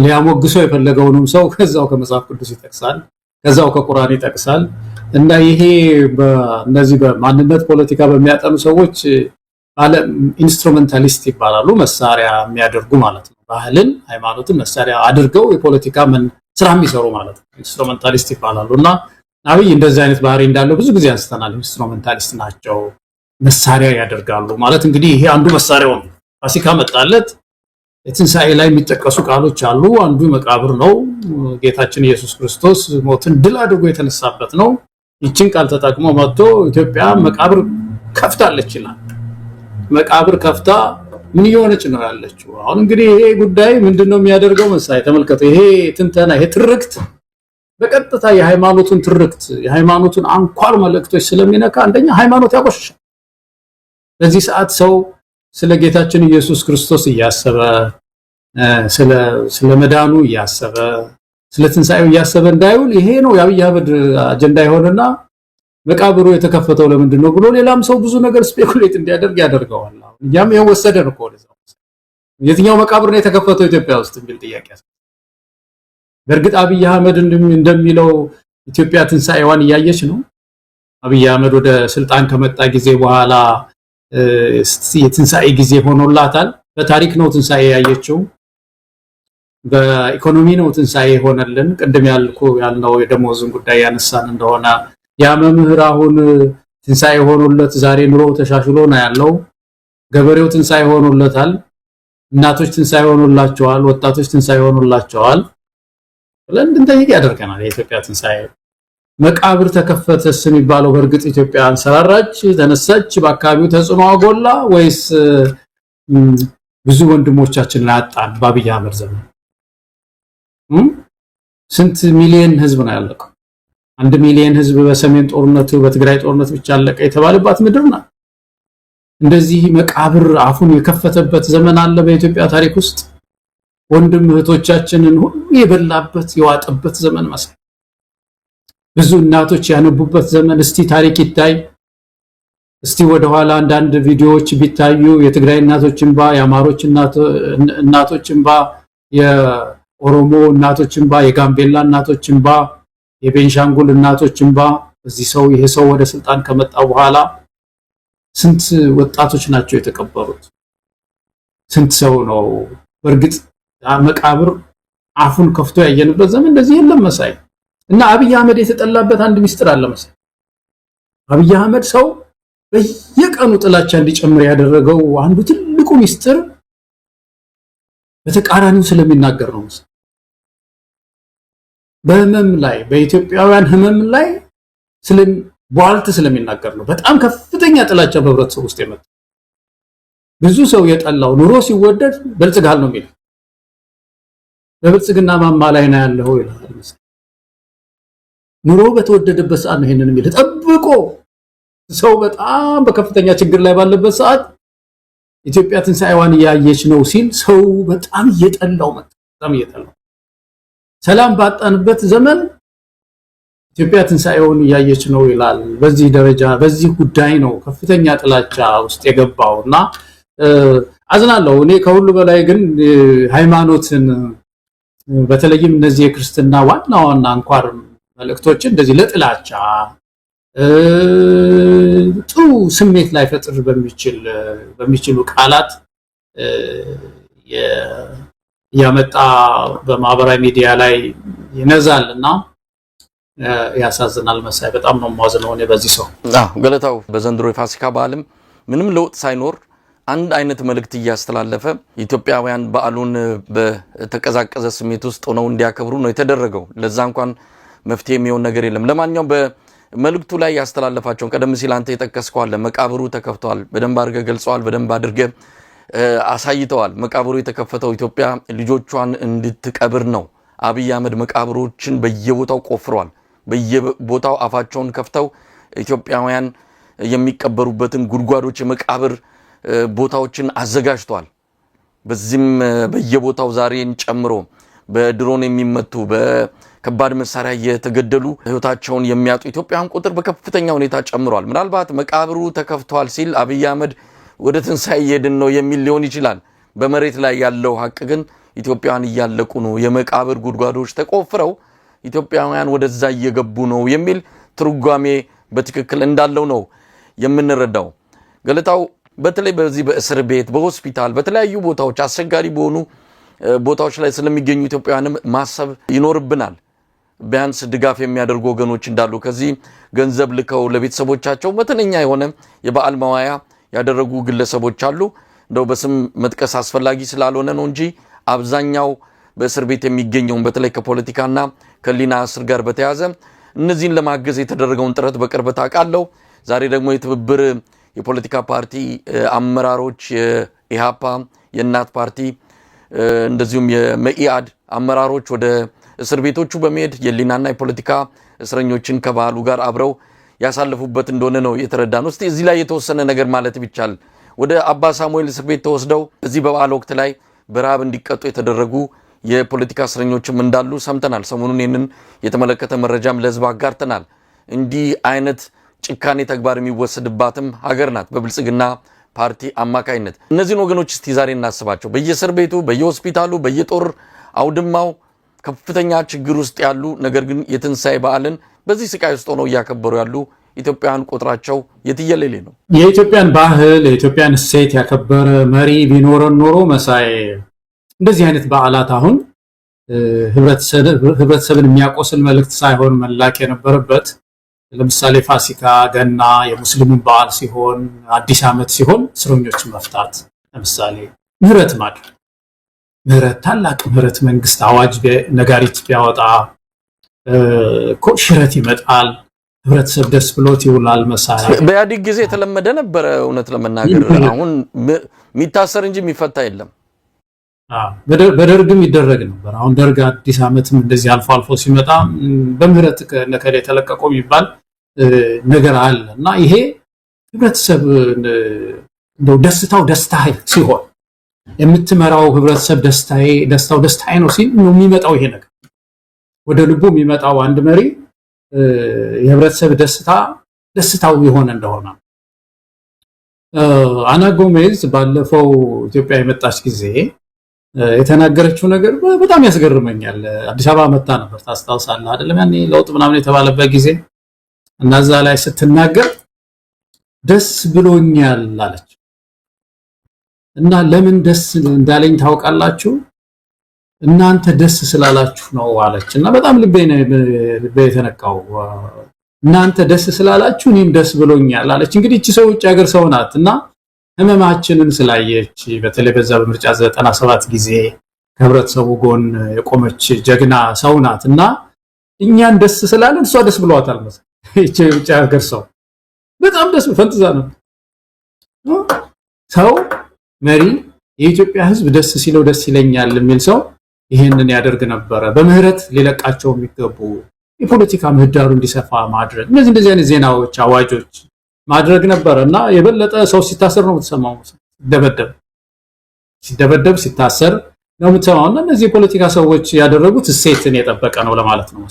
ሊያሞግሰው የፈለገውንም ሰው ከዛው ከመጽሐፍ ቅዱስ ይጠቅሳል፣ ከዛው ከቁርአን ይጠቅሳል። እና ይሄ በእነዚህ በማንነት ፖለቲካ በሚያጠኑ ሰዎች ኢንስትሩሜንታሊስት ይባላሉ፣ መሳሪያ የሚያደርጉ ማለት ነው። ባህልን ሃይማኖትን መሳሪያ አድርገው የፖለቲካ ስራ የሚሰሩ ማለት ነው፣ ኢንስትሩሜንታሊስት ይባላሉ። እና አብይ እንደዚህ አይነት ባህሪ እንዳለው ብዙ ጊዜ አንስተናል። ኢንስትሩሜንታሊስት ናቸው፣ መሳሪያ ያደርጋሉ ማለት እንግዲህ ይሄ አንዱ መሳሪያው ነው። ፋሲካ መጣለት። የትንሳኤ ላይ የሚጠቀሱ ቃሎች አሉ። አንዱ መቃብር ነው። ጌታችን ኢየሱስ ክርስቶስ ሞትን ድል አድርጎ የተነሳበት ነው። ይችን ቃል ተጠቅሞ መጥቶ ኢትዮጵያ መቃብር ከፍታለች ይላል። መቃብር ከፍታ ምን እየሆነች ነው ያለችው? አሁን እንግዲህ ይሄ ጉዳይ ምንድነው የሚያደርገው መሳይ ተመልከቱ። ይሄ ትንተና ይሄ ትርክት በቀጥታ የሃይማኖቱን ትርክት የሃይማኖቱን አንኳር መልእክቶች ስለሚነካ አንደኛ ሃይማኖት ያቆሽሻል። በዚህ ሰዓት ሰው ስለ ጌታችን ኢየሱስ ክርስቶስ እያሰበ ስለ መዳኑ እያሰበ ስለ ትንሳኤው እያሰበ እንዳይውል ይሄ ነው የአብይ አህመድ አጀንዳ የሆነና መቃብሩ የተከፈተው ለምንድን ነው ብሎ ሌላም ሰው ብዙ ነገር ስፔኩሌት እንዲያደርግ ያደርገዋል። እኛም ይሄን ወሰደን እኮ ወደዛው የትኛው መቃብር ነው የተከፈተው ኢትዮጵያ ውስጥ የሚል ጥያቄ ያስነሳል። በእርግጥ አብይ አህመድ እንደሚለው ኢትዮጵያ ትንሳኤዋን እያየች ነው። አብይ አህመድ ወደ ስልጣን ከመጣ ጊዜ በኋላ የትንሳኤ ጊዜ ሆኖላታል። በታሪክ ነው ትንሳኤ ያየችው፣ በኢኮኖሚ ነው ትንሳኤ ሆነልን። ቅድም ያልነው የደሞዝን ጉዳይ ያነሳን እንደሆነ ያ መምህር አሁን ትንሳኤ ሆኖለት ዛሬ ኑሮ ተሻሽሎ ነው ያለው። ገበሬው ትንሳኤ ሆኖለታል። እናቶች ትንሳኤ ሆኖላቸዋል። ወጣቶች ትንሳኤ ሆኖላቸዋል። ለምን ጠይቅ ያደርገናል የኢትዮጵያ ትንሳኤ። መቃብር ተከፈተስ የሚባለው በእርግጥ ኢትዮጵያ አንሰራራች ተነሳች በአካባቢው ተጽዕኖ አጎላ ወይስ ብዙ ወንድሞቻችን ላጣን በአብይ አህመድ ዘመን? ስንት ሚሊዮን ህዝብ ነው ያለቀው? 1 ሚሊዮን ህዝብ በሰሜን ጦርነቱ በትግራይ ጦርነት ብቻ አለቀ የተባለባት ምድር ናት። እንደዚህ መቃብር አፉን የከፈተበት ዘመን አለ በኢትዮጵያ ታሪክ ውስጥ። ወንድም እህቶቻችንን ሁሉ የበላበት የዋጠበት ዘመን መሰለኝ። ብዙ እናቶች ያነቡበት ዘመን። እስቲ ታሪክ ይታይ። እስቲ ወደ ኋላ አንዳንድ ቪዲዮዎች ቢታዩ የትግራይ እናቶች እንባ፣ የአማሮች እናቶች እንባ፣ የኦሮሞ እናቶች እንባ፣ የጋምቤላ እናቶች እንባ፣ የቤንሻንጉል እናቶች እንባ። ይሄ ሰው ወደ ስልጣን ከመጣ በኋላ ስንት ወጣቶች ናቸው የተቀበሩት? ስንት ሰው ነው? በእርግጥ መቃብር አፉን ከፍቶ ያየንበት ዘመን እንደዚህ የለም መሳይ። እና አብይ አህመድ የተጠላበት አንድ ሚስጥር አለ መሳይ። አብይ አህመድ ሰው በየቀኑ ጥላቻ እንዲጨምር ያደረገው አንዱ ትልቁ ሚስጥር በተቃራኒው ስለሚናገር ነው መሳይ። በህመም ላይ በኢትዮጵያውያን ህመም ላይ ቧልት ስለሚናገር ነው። በጣም ከፍተኛ ጥላቻ በህብረተሰብ ውስጥ የመጣ ብዙ ሰው የጠላው ኑሮ ሲወደድ በልጽጋል ነው የሚለው። በብልጽግና ማማ ላይ ነው ያለው ይላል። ኑሮ በተወደደበት ሰዓት ነው ይሄንን የሚል ጠብቆ ሰው በጣም በከፍተኛ ችግር ላይ ባለበት ሰዓት ኢትዮጵያ ትንሳኤዋን እያየች ነው ሲል ሰው በጣም እየጠላው መጣ። በጣም እየጠላው ሰላም ባጣንበት ዘመን ኢትዮጵያ ትንሳኤውን እያየች ነው ይላል። በዚህ ደረጃ በዚህ ጉዳይ ነው ከፍተኛ ጥላቻ ውስጥ የገባውና አዝናለሁ። እኔ ከሁሉ በላይ ግን ሃይማኖትን በተለይም እነዚህ የክርስትና ዋና አንኳር መልእክቶችን እንደዚህ ለጥላቻ ጥሩ ስሜት ላይ ፈጥር በሚችሉ ቃላት ያመጣ በማህበራዊ ሚዲያ ላይ ይነዛልና ያሳዝናል መሳይ። በጣም ነው ማዘነው እኔ በዚህ ሰው። ገለታው በዘንድሮ የፋሲካ በዓልም ምንም ለውጥ ሳይኖር አንድ አይነት መልእክት እያስተላለፈ ኢትዮጵያውያን በዓሉን በተቀዛቀዘ ስሜት ውስጥ ሆነው እንዲያከብሩ ነው የተደረገው። ለዛ እንኳን መፍትሄ የሚሆን ነገር የለም። ለማንኛውም በመልእክቱ ላይ ያስተላለፋቸው ቀደም ሲል አንተ የጠቀስከው አለ። መቃብሩ ተከፍቷል። በደንብ አድርገህ ገልጸዋል። በደንብ አድርገህ አሳይተዋል። መቃብሩ የተከፈተው ኢትዮጵያ ልጆቿን እንድትቀብር ነው። አብይ አህመድ መቃብሮችን በየቦታው ቆፍሯል። በየቦታው አፋቸውን ከፍተው ኢትዮጵያውያን የሚቀበሩበትን ጉድጓዶች የመቃብር ቦታዎችን አዘጋጅቷል። በዚህም በየቦታው ዛሬን ጨምሮ በድሮን የሚመቱ በከባድ መሳሪያ የተገደሉ ህይወታቸውን የሚያጡ ኢትዮጵያውያን ቁጥር በከፍተኛ ሁኔታ ጨምሯል። ምናልባት መቃብሩ ተከፍቷል ሲል አብይ አህመድ ወደ ትንሳኤ እየሄድን ነው የሚል ሊሆን ይችላል። በመሬት ላይ ያለው ሀቅ ግን ኢትዮጵያውያን እያለቁ ነው፣ የመቃብር ጉድጓዶች ተቆፍረው ኢትዮጵያውያን ወደዛ እየገቡ ነው የሚል ትርጓሜ በትክክል እንዳለው ነው የምንረዳው። ገለታው በተለይ በዚህ በእስር ቤት፣ በሆስፒታል፣ በተለያዩ ቦታዎች አስቸጋሪ በሆኑ ቦታዎች ላይ ስለሚገኙ ኢትዮጵያውያንም ማሰብ ይኖርብናል። ቢያንስ ድጋፍ የሚያደርጉ ወገኖች እንዳሉ ከዚህ ገንዘብ ልከው ለቤተሰቦቻቸው መጠነኛ የሆነ የበዓል መዋያ ያደረጉ ግለሰቦች አሉ። እንደው በስም መጥቀስ አስፈላጊ ስላልሆነ ነው እንጂ አብዛኛው በእስር ቤት የሚገኘውን በተለይ ከፖለቲካና ከሊና እስር ጋር በተያዘ እነዚህን ለማገዝ የተደረገውን ጥረት በቅርበት አውቃለሁ። ዛሬ ደግሞ የትብብር የፖለቲካ ፓርቲ አመራሮች የኢሃፓ፣ የእናት ፓርቲ እንደዚሁም የመኢአድ አመራሮች ወደ እስር ቤቶቹ በመሄድ የሊናና የፖለቲካ እስረኞችን ከባህሉ ጋር አብረው ያሳለፉበት እንደሆነ ነው የተረዳነው። እስቲ እዚህ ላይ የተወሰነ ነገር ማለት ቢቻል ወደ አባ ሳሙኤል እስር ቤት ተወስደው እዚህ በበዓል ወቅት ላይ በረሃብ እንዲቀጡ የተደረጉ የፖለቲካ እስረኞችም እንዳሉ ሰምተናል። ሰሞኑን ይህንን የተመለከተ መረጃም ለህዝብ አጋርተናል። እንዲህ አይነት ጭካኔ ተግባር የሚወሰድባትም ሀገር ናት በብልጽግና ፓርቲ አማካይነት። እነዚህን ወገኖች እስቲ ዛሬ እናስባቸው። በየእስር ቤቱ፣ በየሆስፒታሉ፣ በየጦር አውድማው ከፍተኛ ችግር ውስጥ ያሉ ነገር ግን የትንሳኤ በዓልን በዚህ ስቃይ ውስጥ ሆነው እያከበሩ ያሉ ኢትዮጵያውያን ቁጥራቸው የትየለሌ ነው። የኢትዮጵያን ባህል የኢትዮጵያን እሴት ያከበረ መሪ ቢኖረን ኖሮ መሳይ እንደዚህ አይነት በዓላት አሁን ህብረተሰብን የሚያቆስል መልእክት ሳይሆን መላክ የነበረበት ለምሳሌ ፋሲካ፣ ገና፣ የሙስሊሙን በዓል ሲሆን፣ አዲስ ዓመት ሲሆን እስረኞችን መፍታት፣ ለምሳሌ ምህረት ማድረግ፣ ምህረት ታላቅ ምህረት መንግስት አዋጅ ነጋሪት ቢያወጣ እኮ ሽረት ይመጣል፣ ህብረተሰብ ደስ ብሎት ይውላል። መሳይ በኢህአዴግ ጊዜ የተለመደ ነበረ። እውነት ለመናገር አሁን የሚታሰር እንጂ የሚፈታ የለም። በደርግም ይደረግ ነበር። አሁን ደርግ አዲስ ዓመትም እንደዚህ አልፎ አልፎ ሲመጣ በምህረት ለከለ ተለቀቀው የሚባል ነገር አለ እና ይሄ ህብረተሰብ እንደው ደስታው ሲሆን የምትመራው ህብረተሰብ ደስታው ነው ሲል ነው የሚመጣው ይሄ ነገር ወደ ልቡ የሚመጣው አንድ መሪ የህብረተሰብ ደስታው የሆነ እንደሆነ አና ጎሜዝ ባለፈው ኢትዮጵያ የመጣች ጊዜ የተናገረችው ነገር በጣም ያስገርመኛል። አዲስ አበባ መጣ ነበር ታስታውሳለህ አይደለም? ያኔ ለውጥ ምናምን የተባለበት ጊዜ እና እዛ ላይ ስትናገር ደስ ብሎኛል አለች እና ለምን ደስ እንዳለኝ ታውቃላችሁ? እናንተ ደስ ስላላችሁ ነው አለች እና በጣም ልቤ የተነካው። እናንተ ደስ ስላላችሁ እኔም ደስ ብሎኛል አለች። እንግዲህ እቺ ሰው ውጭ ሀገር ሰው ናት እና ህመማችንን ስላየች በተለይ በዛ በምርጫ 97 ጊዜ ከህብረተሰቡ ጎን የቆመች ጀግና ሰው ናት እና እኛን ደስ ስላለን እሷ ደስ ብሏታል መሰለኝ። እቺ ውጭ ሀገር ሰው በጣም ደስ ፈንጥዛ ነው። ሰው መሪ የኢትዮጵያ ህዝብ ደስ ሲለው ደስ ይለኛል የሚል ሰው ይሄንን ያደርግ ነበረ። በምህረት ሊለቃቸው የሚገቡ የፖለቲካ ምህዳሩ እንዲሰፋ ማድረግ እንደዚህ አይነት ዜናዎች፣ አዋጆች ማድረግ ነበር እና የበለጠ ሰው ሲታሰር ነው የምትሰማው። ሲደበደብ ሲታሰር ነው የምትሰማው እና እነዚህ የፖለቲካ ሰዎች ያደረጉት እሴትን የጠበቀ ነው ለማለት ነው።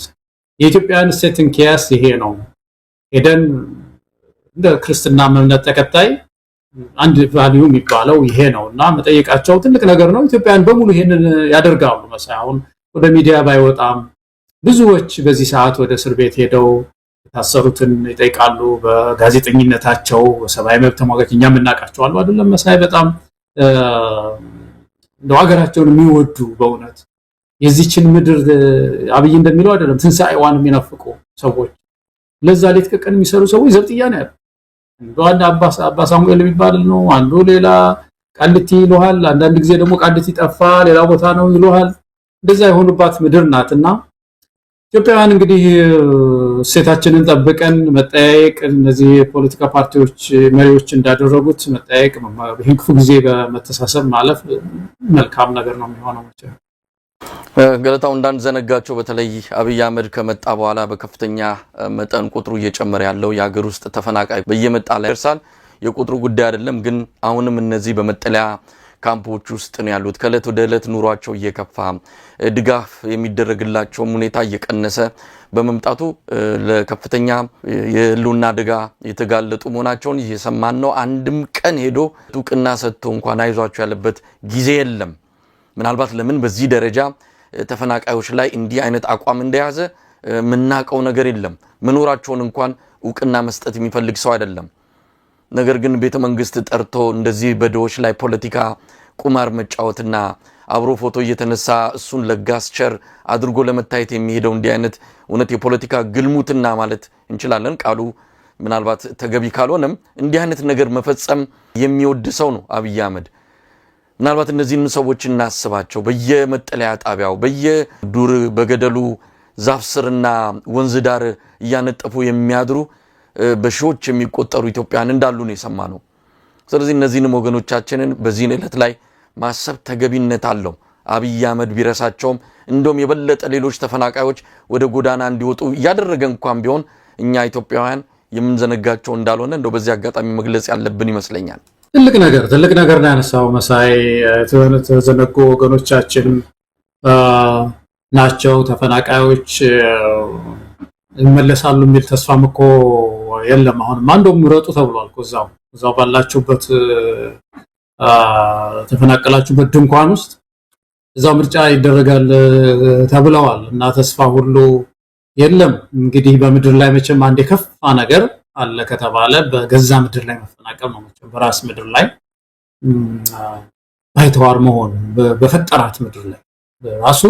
የኢትዮጵያን እሴትን ኪያስ ይሄ ነው። ሄደን እንደ ክርስትና እምነት ተከታይ አንድ ቫልዩ የሚባለው ይሄ ነውና መጠየቃቸው ትልቅ ነገር ነው። ኢትዮጵያን በሙሉ ይሄንን ያደርጋሉ መሳይ አሁን ወደ ሚዲያ ባይወጣም ብዙዎች በዚህ ሰዓት ወደ እስር ቤት ሄደው የታሰሩትን ይጠይቃሉ። በጋዜጠኝነታቸው ሰብአዊ መብት ተሟጋች እኛም እናውቃቸዋለን አይደለም መሳይ በጣም እንደው ሀገራቸውን የሚወዱ በእውነት የዚችን ምድር አብይ እንደሚለው አይደለም ትንሳኤዋን የሚናፍቁ ሰዎች ለዛ ሌት ከቀን የሚሰሩ ሰዎች ዘብጥያ ነው ያለው። አንዱ አባ ሳሙኤል የሚባል ነው፣ አንዱ ሌላ ቃልቲ ይሏል፣ አንዳንድ ጊዜ ደግሞ ቃልቲ ጠፋ ሌላ ቦታ ነው ይሏል። እንደዛ የሆኑባት ምድር ናትና ኢትዮጵያውያን እንግዲህ እሴታችንን ጠብቀን መጠያየቅ እነዚህ የፖለቲካ ፓርቲዎች መሪዎች እንዳደረጉት መጠያየቅ ይህን ክፉ ጊዜ በመተሳሰብ ማለፍ መልካም ነገር ነው የሚሆነው። ገለታው እንዳንዘነጋቸው በተለይ አብይ አህመድ ከመጣ በኋላ በከፍተኛ መጠን ቁጥሩ እየጨመረ ያለው የሀገር ውስጥ ተፈናቃይ በየመጣ ላይ ይርሳል። የቁጥሩ ጉዳይ አይደለም ግን አሁንም እነዚህ በመጠለያ ካምፖች ውስጥ ነው ያሉት። ከእለት ወደ እለት ኑሯቸው እየከፋ ድጋፍ የሚደረግላቸው ሁኔታ እየቀነሰ በመምጣቱ ለከፍተኛ የህልውና አደጋ የተጋለጡ መሆናቸውን እየሰማን ነው። አንድም ቀን ሄዶ ጥብቅና ሰጥቶ እንኳን አይዟቸው ያለበት ጊዜ የለም። ምናልባት ለምን በዚህ ደረጃ ተፈናቃዮች ላይ እንዲህ አይነት አቋም እንደያዘ ምናቀው ነገር የለም። መኖራቸውን እንኳን ዕውቅና መስጠት የሚፈልግ ሰው አይደለም። ነገር ግን ቤተ መንግስት ጠርቶ እንደዚህ በደዎች ላይ ፖለቲካ ቁማር መጫወትና አብሮ ፎቶ እየተነሳ እሱን ለጋስ ቸር አድርጎ ለመታየት የሚሄደው እንዲህ አይነት እውነት የፖለቲካ ግልሙትና ማለት እንችላለን። ቃሉ ምናልባት ተገቢ ካልሆነም እንዲህ አይነት ነገር መፈጸም የሚወድ ሰው ነው አብይ አህመድ። ምናልባት እነዚህን ሰዎች እናስባቸው። በየመጠለያ ጣቢያው በየዱር በገደሉ ዛፍ ስርና ወንዝ ዳር እያነጠፉ የሚያድሩ በሺዎች የሚቆጠሩ ኢትዮጵያውያን እንዳሉ ነው የሰማነው። ስለዚህ እነዚህንም ወገኖቻችንን በዚህ ዕለት ላይ ማሰብ ተገቢነት አለው። አብይ አህመድ ቢረሳቸውም እንደውም የበለጠ ሌሎች ተፈናቃዮች ወደ ጎዳና እንዲወጡ እያደረገ እንኳን ቢሆን እኛ ኢትዮጵያውያን የምንዘነጋቸው እንዳልሆነ እንደው በዚህ አጋጣሚ መግለጽ ያለብን ይመስለኛል። ትልቅ ነገር ነው ያነሳው መሳይ። የተዘነጉ ወገኖቻችን ናቸው ተፈናቃዮች ይመለሳሉ የሚል ተስፋም እኮ የለም። አሁንም አንዱም ምረጡ ተብሏል እኮ እዛው ባላችሁበት ተፈናቀላችሁበት ድንኳን ውስጥ እዛው ምርጫ ይደረጋል ተብለዋል እና ተስፋ ሁሉ የለም። እንግዲህ በምድር ላይ መቼም አንድ የከፋ ነገር አለ ከተባለ በገዛ ምድር ላይ መፈናቀል ነው። መቼም በራስ ምድር ላይ ባይተዋር መሆን በፈጠራት ምድር ላይ ራሱ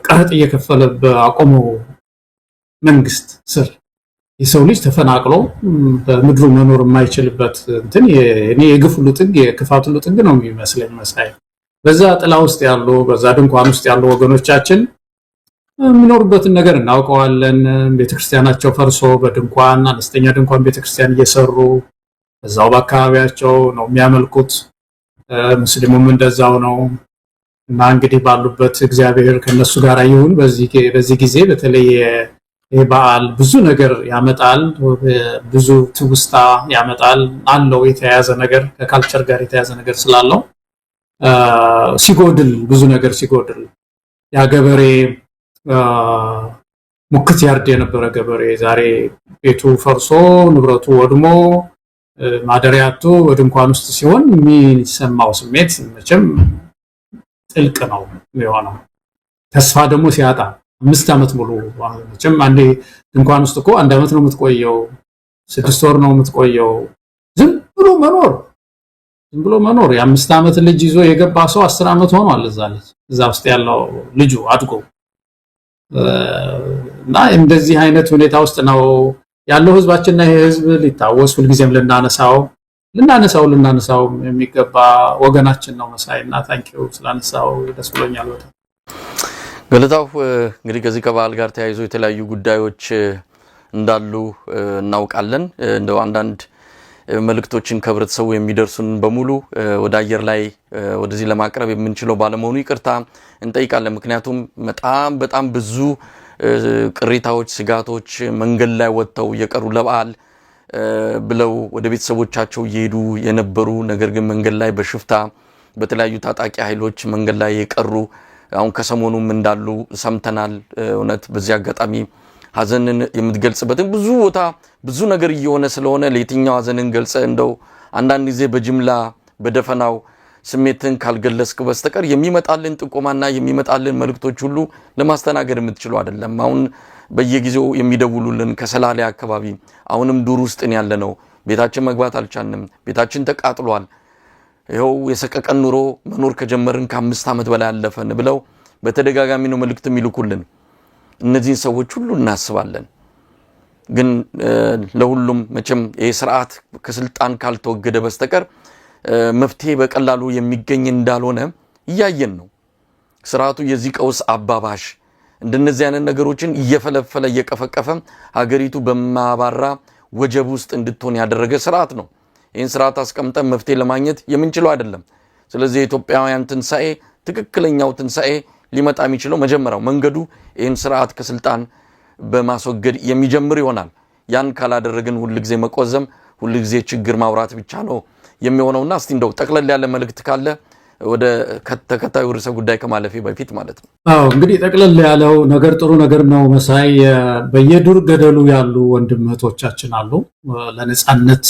ቀረጥ እየከፈለ በአቆመው መንግስት ስር የሰው ልጅ ተፈናቅሎ በምድሩ መኖር የማይችልበት እንትን እኔ የግፍ ሁሉ ጥግ የክፋት ሁሉ ጥግ ነው የሚመስለኝ መሳይ። በዛ ጥላ ውስጥ ያሉ በዛ ድንኳን ውስጥ ያሉ ወገኖቻችን የሚኖሩበትን ነገር እናውቀዋለን። ቤተክርስቲያናቸው ፈርሶ በድንኳን አነስተኛ ድንኳን ቤተክርስቲያን እየሰሩ በዛው በአካባቢያቸው ነው የሚያመልኩት። ሙስሊሙም እንደዛው ነው። እና እንግዲህ ባሉበት እግዚአብሔር ከነሱ ጋር ይሁን። በዚህ ጊዜ በተለይ የበዓል ብዙ ነገር ያመጣል፣ ብዙ ትውስታ ያመጣል አለው። የተያያዘ ነገር ከካልቸር ጋር የተያያዘ ነገር ስላለው ሲጎድል ብዙ ነገር ሲጎድል ያ ገበሬ ሙክት ያርድ የነበረ ገበሬ ዛሬ ቤቱ ፈርሶ ንብረቱ ወድሞ ማደሪያቱ በድንኳን ውስጥ ሲሆን የሚሰማው ስሜት መቼም ጥልቅ ነው የሚሆነው። ተስፋ ደግሞ ሲያጣ 5 ዓመት ሙሉ መቼም አንዴ ድንኳን ውስጥ እኮ 1 ዓመት ነው የምትቆየው፣ 6 ወር ነው የምትቆየው። ዝም ብሎ መኖር የ5 ዓመት ልጅ ይዞ የገባ ሰው 10 ዓመት ሆኗል እዛ ውስጥ ያለው ልጁ አድጎ እና እንደዚህ አይነት ሁኔታ ውስጥ ነው ያለው ህዝባችንና ይሄ ህዝብ ሊታወስ ሁልጊዜም ልናነሳው የሚገባ ወገናችን ነው መሳይና ታንኪዩ ስላነሳው ደስ ብሎኛል በጣም። ገለታው እንግዲህ ከዚህ ከበዓል ጋር ተያይዞ የተለያዩ ጉዳዮች እንዳሉ እናውቃለን። እንደው አንዳንድ መልእክቶችን ከህብረተሰቡ የሚደርሱን በሙሉ ወደ አየር ላይ ወደዚህ ለማቅረብ የምንችለው ባለመሆኑ ይቅርታ እንጠይቃለን። ምክንያቱም በጣም ብዙ ቅሬታዎች፣ ስጋቶች መንገድ ላይ ወጥተው የቀሩ ለበዓል ብለው ወደ ቤተሰቦቻቸው እየሄዱ የነበሩ ነገር ግን መንገድ ላይ በሽፍታ በተለያዩ ታጣቂ ኃይሎች መንገድ ላይ የቀሩ አሁን ከሰሞኑም እንዳሉ ሰምተናል። እውነት በዚህ አጋጣሚ ሀዘንን የምትገልጽበትን ብዙ ቦታ ብዙ ነገር እየሆነ ስለሆነ ለየትኛው ሀዘንን ገልጸ እንደው አንዳንድ ጊዜ በጅምላ በደፈናው ስሜትን ካልገለጽክ በስተቀር የሚመጣልን ጥቆማና የሚመጣልን መልእክቶች ሁሉ ለማስተናገድ የምትችለው አይደለም። አሁን በየጊዜው የሚደውሉልን ከሰላሌ አካባቢ አሁንም ዱር ውስጥ ያለነው ቤታችን መግባት አልቻልንም፣ ቤታችን ተቃጥሏል፣ ይኸው የሰቀቀን ኑሮ መኖር ከጀመርን ከ5 ዓመት በላይ አለፈን ብለው በተደጋጋሚ ነው መልእክት የሚልኩልን። እነዚህን ሰዎች ሁሉ እናስባለን። ግን ለሁሉም መቼም ይሄ ስርዓት ከስልጣን ካልተወገደ በስተቀር መፍትሄ በቀላሉ የሚገኝ እንዳልሆነ እያየን ነው። ስርዓቱ የዚህ ቀውስ አባባሽ እንደነዚህ አይነት ነገሮችን እየፈለፈለ እየቀፈቀፈ ሀገሪቱ በማባራ ወጀብ ውስጥ እንድትሆን ያደረገ ስርዓት ነው። ይህን ስርዓት አስቀምጠን መፍትሄ ለማግኘት የምንችለው አይደለም። ስለዚህ የኢትዮጵያውያን ትንሳኤ ትክክለኛው ትንሳኤ ሊመጣ የሚችለው መጀመሪያው መንገዱ ይህን ስርዓት ከስልጣን በማስወገድ የሚጀምር ይሆናል። ያን ካላደረግን ሁልጊዜ መቆዘም፣ ሁልጊዜ ችግር ማውራት ብቻ ነው የሚሆነውና እስቲ እንደው ጠቅለል ያለ መልእክት ካለ ወደ ተከታዩ ርዕሰ ጉዳይ ከማለፌ በፊት ማለት ነው። እንግዲህ ጠቅለል ያለው ነገር ጥሩ ነገር ነው መሳይ። በየዱር ገደሉ ያሉ ወንድም እህቶቻችን አሉ። ለነጻነት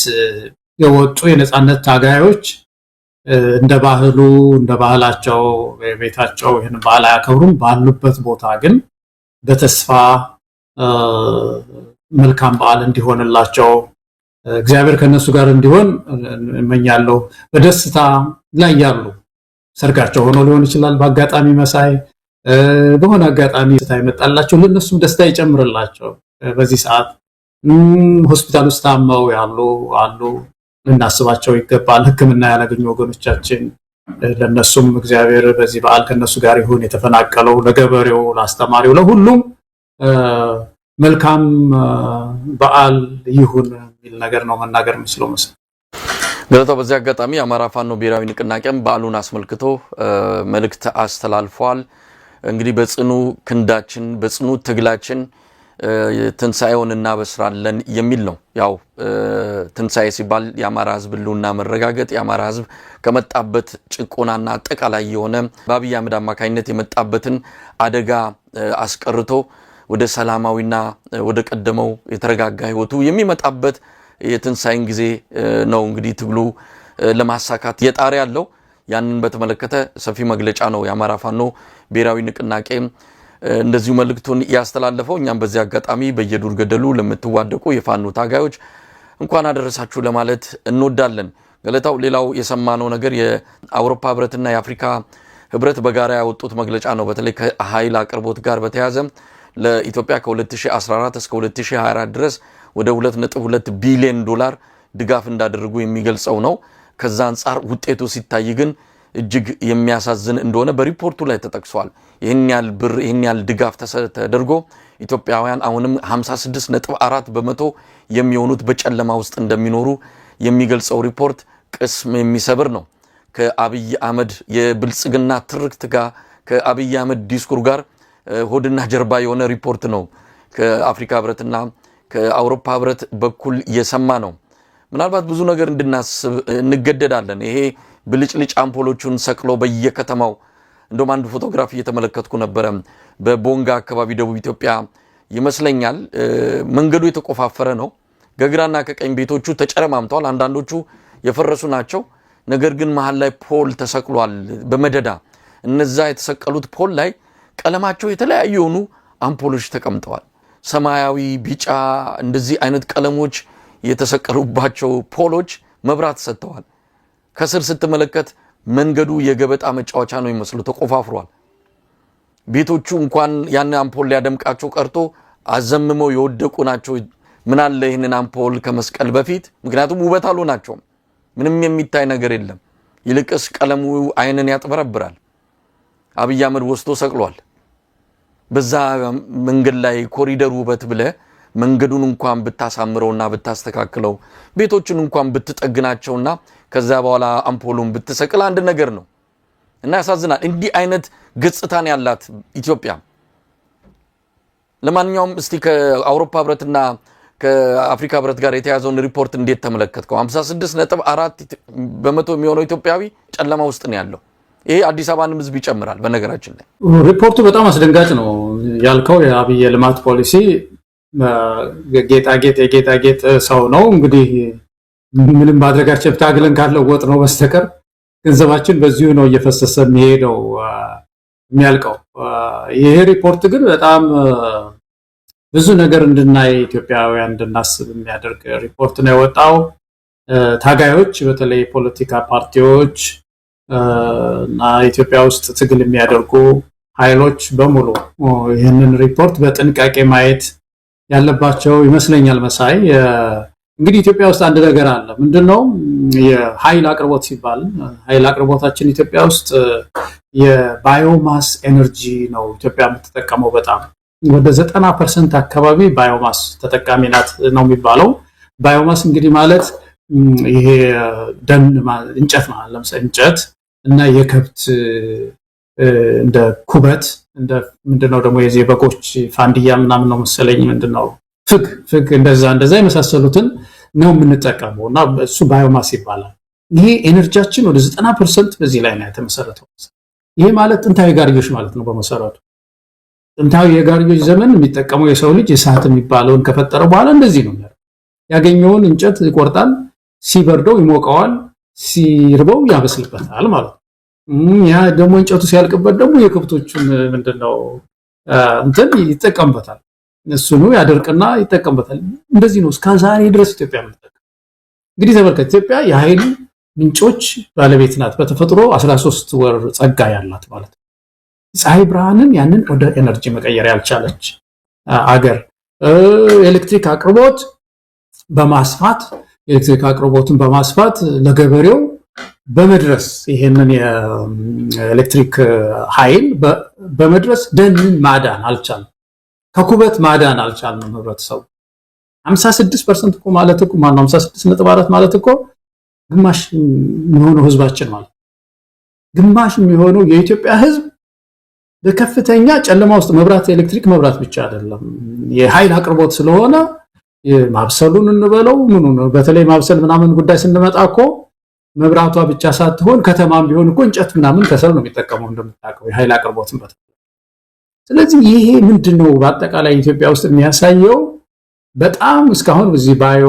የወጡ የነጻነት ታጋዮች እንደ ባህላቸው ቤታቸው ይህን ባህል አያከብሩም። ባሉበት ቦታ ግን በተስፋ መልካም በዓል እንዲሆንላቸው እግዚአብሔር ከነሱ ጋር እንዲሆን እመኛለሁ። በደስታ ላይ ያሉ ሰርጋቸው ሆኖ ሊሆን ይችላል በአጋጣሚ መሳይ በሆነ አጋጣሚ ደስታ ይመጣላቸው፣ ለነሱም ደስታ ይጨምርላቸው። በዚህ ሰዓት ሆስፒታል ውስጥ ታመው ያሉ አሉ፣ ልናስባቸው ይገባል። ሕክምና ያላገኙ ወገኖቻችን ለነሱም እግዚአብሔር በዚህ በዓል ከነሱ ጋር ይሁን። የተፈናቀለው ለገበሬው፣ ለአስተማሪው፣ ለሁሉም መልካም በዓል ይሁን የሚል ነገር ነው መናገር የምችለው መሰለኝ። ገለታው በዚህ አጋጣሚ የአማራ ፋኖ ብሔራዊ ንቅናቄም በዓሉን አስመልክቶ መልእክት አስተላልፏል። እንግዲህ በጽኑ ክንዳችን በጽኑ ትግላችን ትንሳኤውን እናበስራለን የሚል ነው። ያው ትንሳኤ ሲባል የአማራ ህዝብ ህልውና መረጋገጥ፣ የአማራ ህዝብ ከመጣበት ጭቆናና አጠቃላይ የሆነ በአብይ አህመድ አማካኝነት የመጣበትን አደጋ አስቀርቶ ወደ ሰላማዊና ወደ ቀደመው የተረጋጋ ህይወቱ የሚመጣበት የትንሳኤን ጊዜ ነው። እንግዲህ ትግሉ ለማሳካት የጣረ ያለው ያንን በተመለከተ ሰፊ መግለጫ ነው የአማራ ፋኖ ብሔራዊ ንቅናቄ እንደዚሁ መልእክቱን ያስተላለፈው። እኛም በዚህ አጋጣሚ በየዱር ገደሉ ለምትዋደቁ የፋኖ ታጋዮች እንኳን አደረሳችሁ ለማለት እንወዳለን። ገለታው ሌላው የሰማነው ነገር የአውሮፓ ህብረትና የአፍሪካ ህብረት በጋራ ያወጡት መግለጫ ነው። በተለይ ከኃይል አቅርቦት ጋር በተያያዘ ለኢትዮጵያ ከ2014 እስከ 2024 ድረስ ወደ 2.2 ቢሊዮን ዶላር ድጋፍ እንዳደረጉ የሚገልጸው ነው። ከዛ አንጻር ውጤቱ ሲታይ ግን እጅግ የሚያሳዝን እንደሆነ በሪፖርቱ ላይ ተጠቅሷል። ይህን ያህል ብር ይህን ያህል ድጋፍ ተደርጎ ኢትዮጵያውያን አሁንም 56.4% የሚሆኑት በጨለማ ውስጥ እንደሚኖሩ የሚገልጸው ሪፖርት ቅስም የሚሰብር ነው። ከአብይ አህመድ የብልጽግና ትርክት ጋር ከአብይ አህመድ ዲስኩር ጋር ሆድና ጀርባ የሆነ ሪፖርት ነው ከአፍሪካ ህብረትና ከአውሮፓ ህብረት በኩል የሰማ ነው። ምናልባት ብዙ ነገር እንድናስብ እንገደዳለን። ይሄ ብልጭልጭ አምፖሎቹን ሰቅሎ በየከተማው እንደውም አንድ ፎቶግራፍ እየተመለከትኩ ነበረ። በቦንጋ አካባቢ ደቡብ ኢትዮጵያ ይመስለኛል። መንገዱ የተቆፋፈረ ነው። ከግራና ከቀኝ ቤቶቹ ተጨረማምተዋል። አንዳንዶቹ የፈረሱ ናቸው። ነገር ግን መሃል ላይ ፖል ተሰቅሏል በመደዳ። እነዛ የተሰቀሉት ፖል ላይ ቀለማቸው የተለያዩ የሆኑ አምፖሎች ተቀምጠዋል። ሰማያዊ፣ ቢጫ እንደዚህ አይነት ቀለሞች የተሰቀሉባቸው ፖሎች መብራት ሰጥተዋል። ከስር ስትመለከት መንገዱ የገበጣ መጫወቻ ነው የሚመስለው፣ ተቆፋፍሯል። ቤቶቹ እንኳን ያን አምፖል ሊያደምቃቸው ቀርቶ አዘምመው የወደቁ ናቸው። ምን አለ ይህንን አምፖል ከመስቀል በፊት፣ ምክንያቱም ውበት አሉ ናቸው። ምንም የሚታይ ነገር የለም። ይልቅስ ቀለሙ አይንን ያጥበረብራል። አብይ አህመድ ወስዶ ሰቅሏል። በዛ መንገድ ላይ ኮሪደር ውበት ብለ መንገዱን እንኳን ብታሳምረውና ብታስተካክለው ቤቶቹን እንኳን ብትጠግናቸውና ከዛ በኋላ አምፖሉን ብትሰቅል አንድ ነገር ነው እና ያሳዝናል። እንዲህ አይነት ገጽታን ያላት ኢትዮጵያ። ለማንኛውም እስቲ ከአውሮፓ ህብረትና ከአፍሪካ ህብረት ጋር የተያዘውን ሪፖርት እንዴት ተመለከትከው? 56.4% የሚሆነው ኢትዮጵያዊ ጨለማ ውስጥ ነው ያለው። ይሄ አዲስ አበባንም ህዝብ ይጨምራል። በነገራችን ላይ ሪፖርቱ በጣም አስደንጋጭ ነው ያልከው። የአብይ ልማት ፖሊሲ የጌጣጌጥ ሰው ነው እንግዲህ ምንም ማድረጋችን ታግለን ካለወጥ ነው በስተቀር ገንዘባችን በዚሁ ነው እየፈሰሰ የሚሄደው የሚያልቀው። ይሄ ሪፖርት ግን በጣም ብዙ ነገር እንድናይ ኢትዮጵያውያን እንድናስብ የሚያደርግ ሪፖርት ነው የወጣው። ታጋዮች በተለይ ፖለቲካ ፓርቲዎች እና ኢትዮጵያ ውስጥ ትግል የሚያደርጉ ኃይሎች በሙሉ ይህንን ሪፖርት በጥንቃቄ ማየት ያለባቸው ይመስለኛል። መሳይ እንግዲህ ኢትዮጵያ ውስጥ አንድ ነገር አለ። ምንድነው? የኃይል አቅርቦት ሲባል ኃይል አቅርቦታችን ኢትዮጵያ ውስጥ የባዮማስ ኤነርጂ ነው ኢትዮጵያ የምትጠቀመው። በጣም ወደ 90% አካባቢ ባዮማስ ተጠቃሚ ናት ነው የሚባለው። ባዮማስ እንግዲህ ማለት ይሄ ደን እንጨት ማለት ለምሳሌ እንጨት እና የከብት እንደ ኩበት እንደ ምንድነው ደግሞ የዚህ በጎች ፋንዲያ ምናምን ነው መሰለኝ ምንድነው ፍግ እንደዛ የመሳሰሉትን ነው የምንጠቀመው እና እሱ ባዮማስ ይባላል። ይሄ ኤነርጂያችን ወደ 90% በዚህ ላይ ነው የተመሰረተው። ይሄ ማለት ጥንታዊ ጋርዮሽ ማለት ነው በመሰረቱ። ጥንታዊ የጋርዮሽ ዘመን የሚጠቀመው የሰው ልጅ እሳት የሚባለውን ከፈጠረ በኋላ እንደዚህ ነው ያገኘውን እንጨት ይቆርጣል፣ ሲበርደው ይሞቀዋል፣ ሲርበው ያበስልበታል ማለት ነው። ያ ደግሞ እንጨቱ ሲያልቅበት ደግሞ የከብቶቹን ምንድነው እንትን ይጠቀምበታል። እሱኑ ያደርቅና ይጠቀምበታል። እንደዚህ ነው እስከ ዛሬ ድረስ ኢትዮጵያ የምትጠቀም። እንግዲህ ተመልከት፣ ኢትዮጵያ የኃይል ምንጮች ባለቤት ናት። በተፈጥሮ 13 ወር ጸጋ ያላት ማለት ነው። ፀሐይ ብርሃንን ያንን ወደ ኤነርጂ መቀየር ያልቻለች አገር። ኤሌክትሪክ አቅርቦት በማስፋት ለገበሬው በመድረስ ይሄንን የኤሌክትሪክ ኃይል በመድረስ ደንን ማዳን አልቻለም። ከኩበት ማዳን አልቻለም። ህብረተሰቡ 56% እኮ ማለት እኮ ማነው 56.4 ማለት እኮ ግማሽ የሚሆነው ህዝባችን ማለት ግማሽ የሚሆነው የኢትዮጵያ ህዝብ በከፍተኛ ጨለማ ውስጥ መብራት ኤሌክትሪክ መብራት ብቻ አይደለም የኃይል አቅርቦት ስለሆነ ማብሰሉን እንበለው ምኑ ነው። በተለይ ማብሰል ምናምን ጉዳይ ስንመጣ እኮ መብራቷ ብቻ ሳትሆን ከተማም ቢሆን እኮ እንጨት ምናምን ከሰል ነው የሚጠቀመው እንደምታውቀው የኃይል አቅርቦትን በተለይ። ስለዚህ ይሄ ምንድነው በአጠቃላይ ኢትዮጵያ ውስጥ የሚያሳየው በጣም እስካሁን በዚህ ባዮ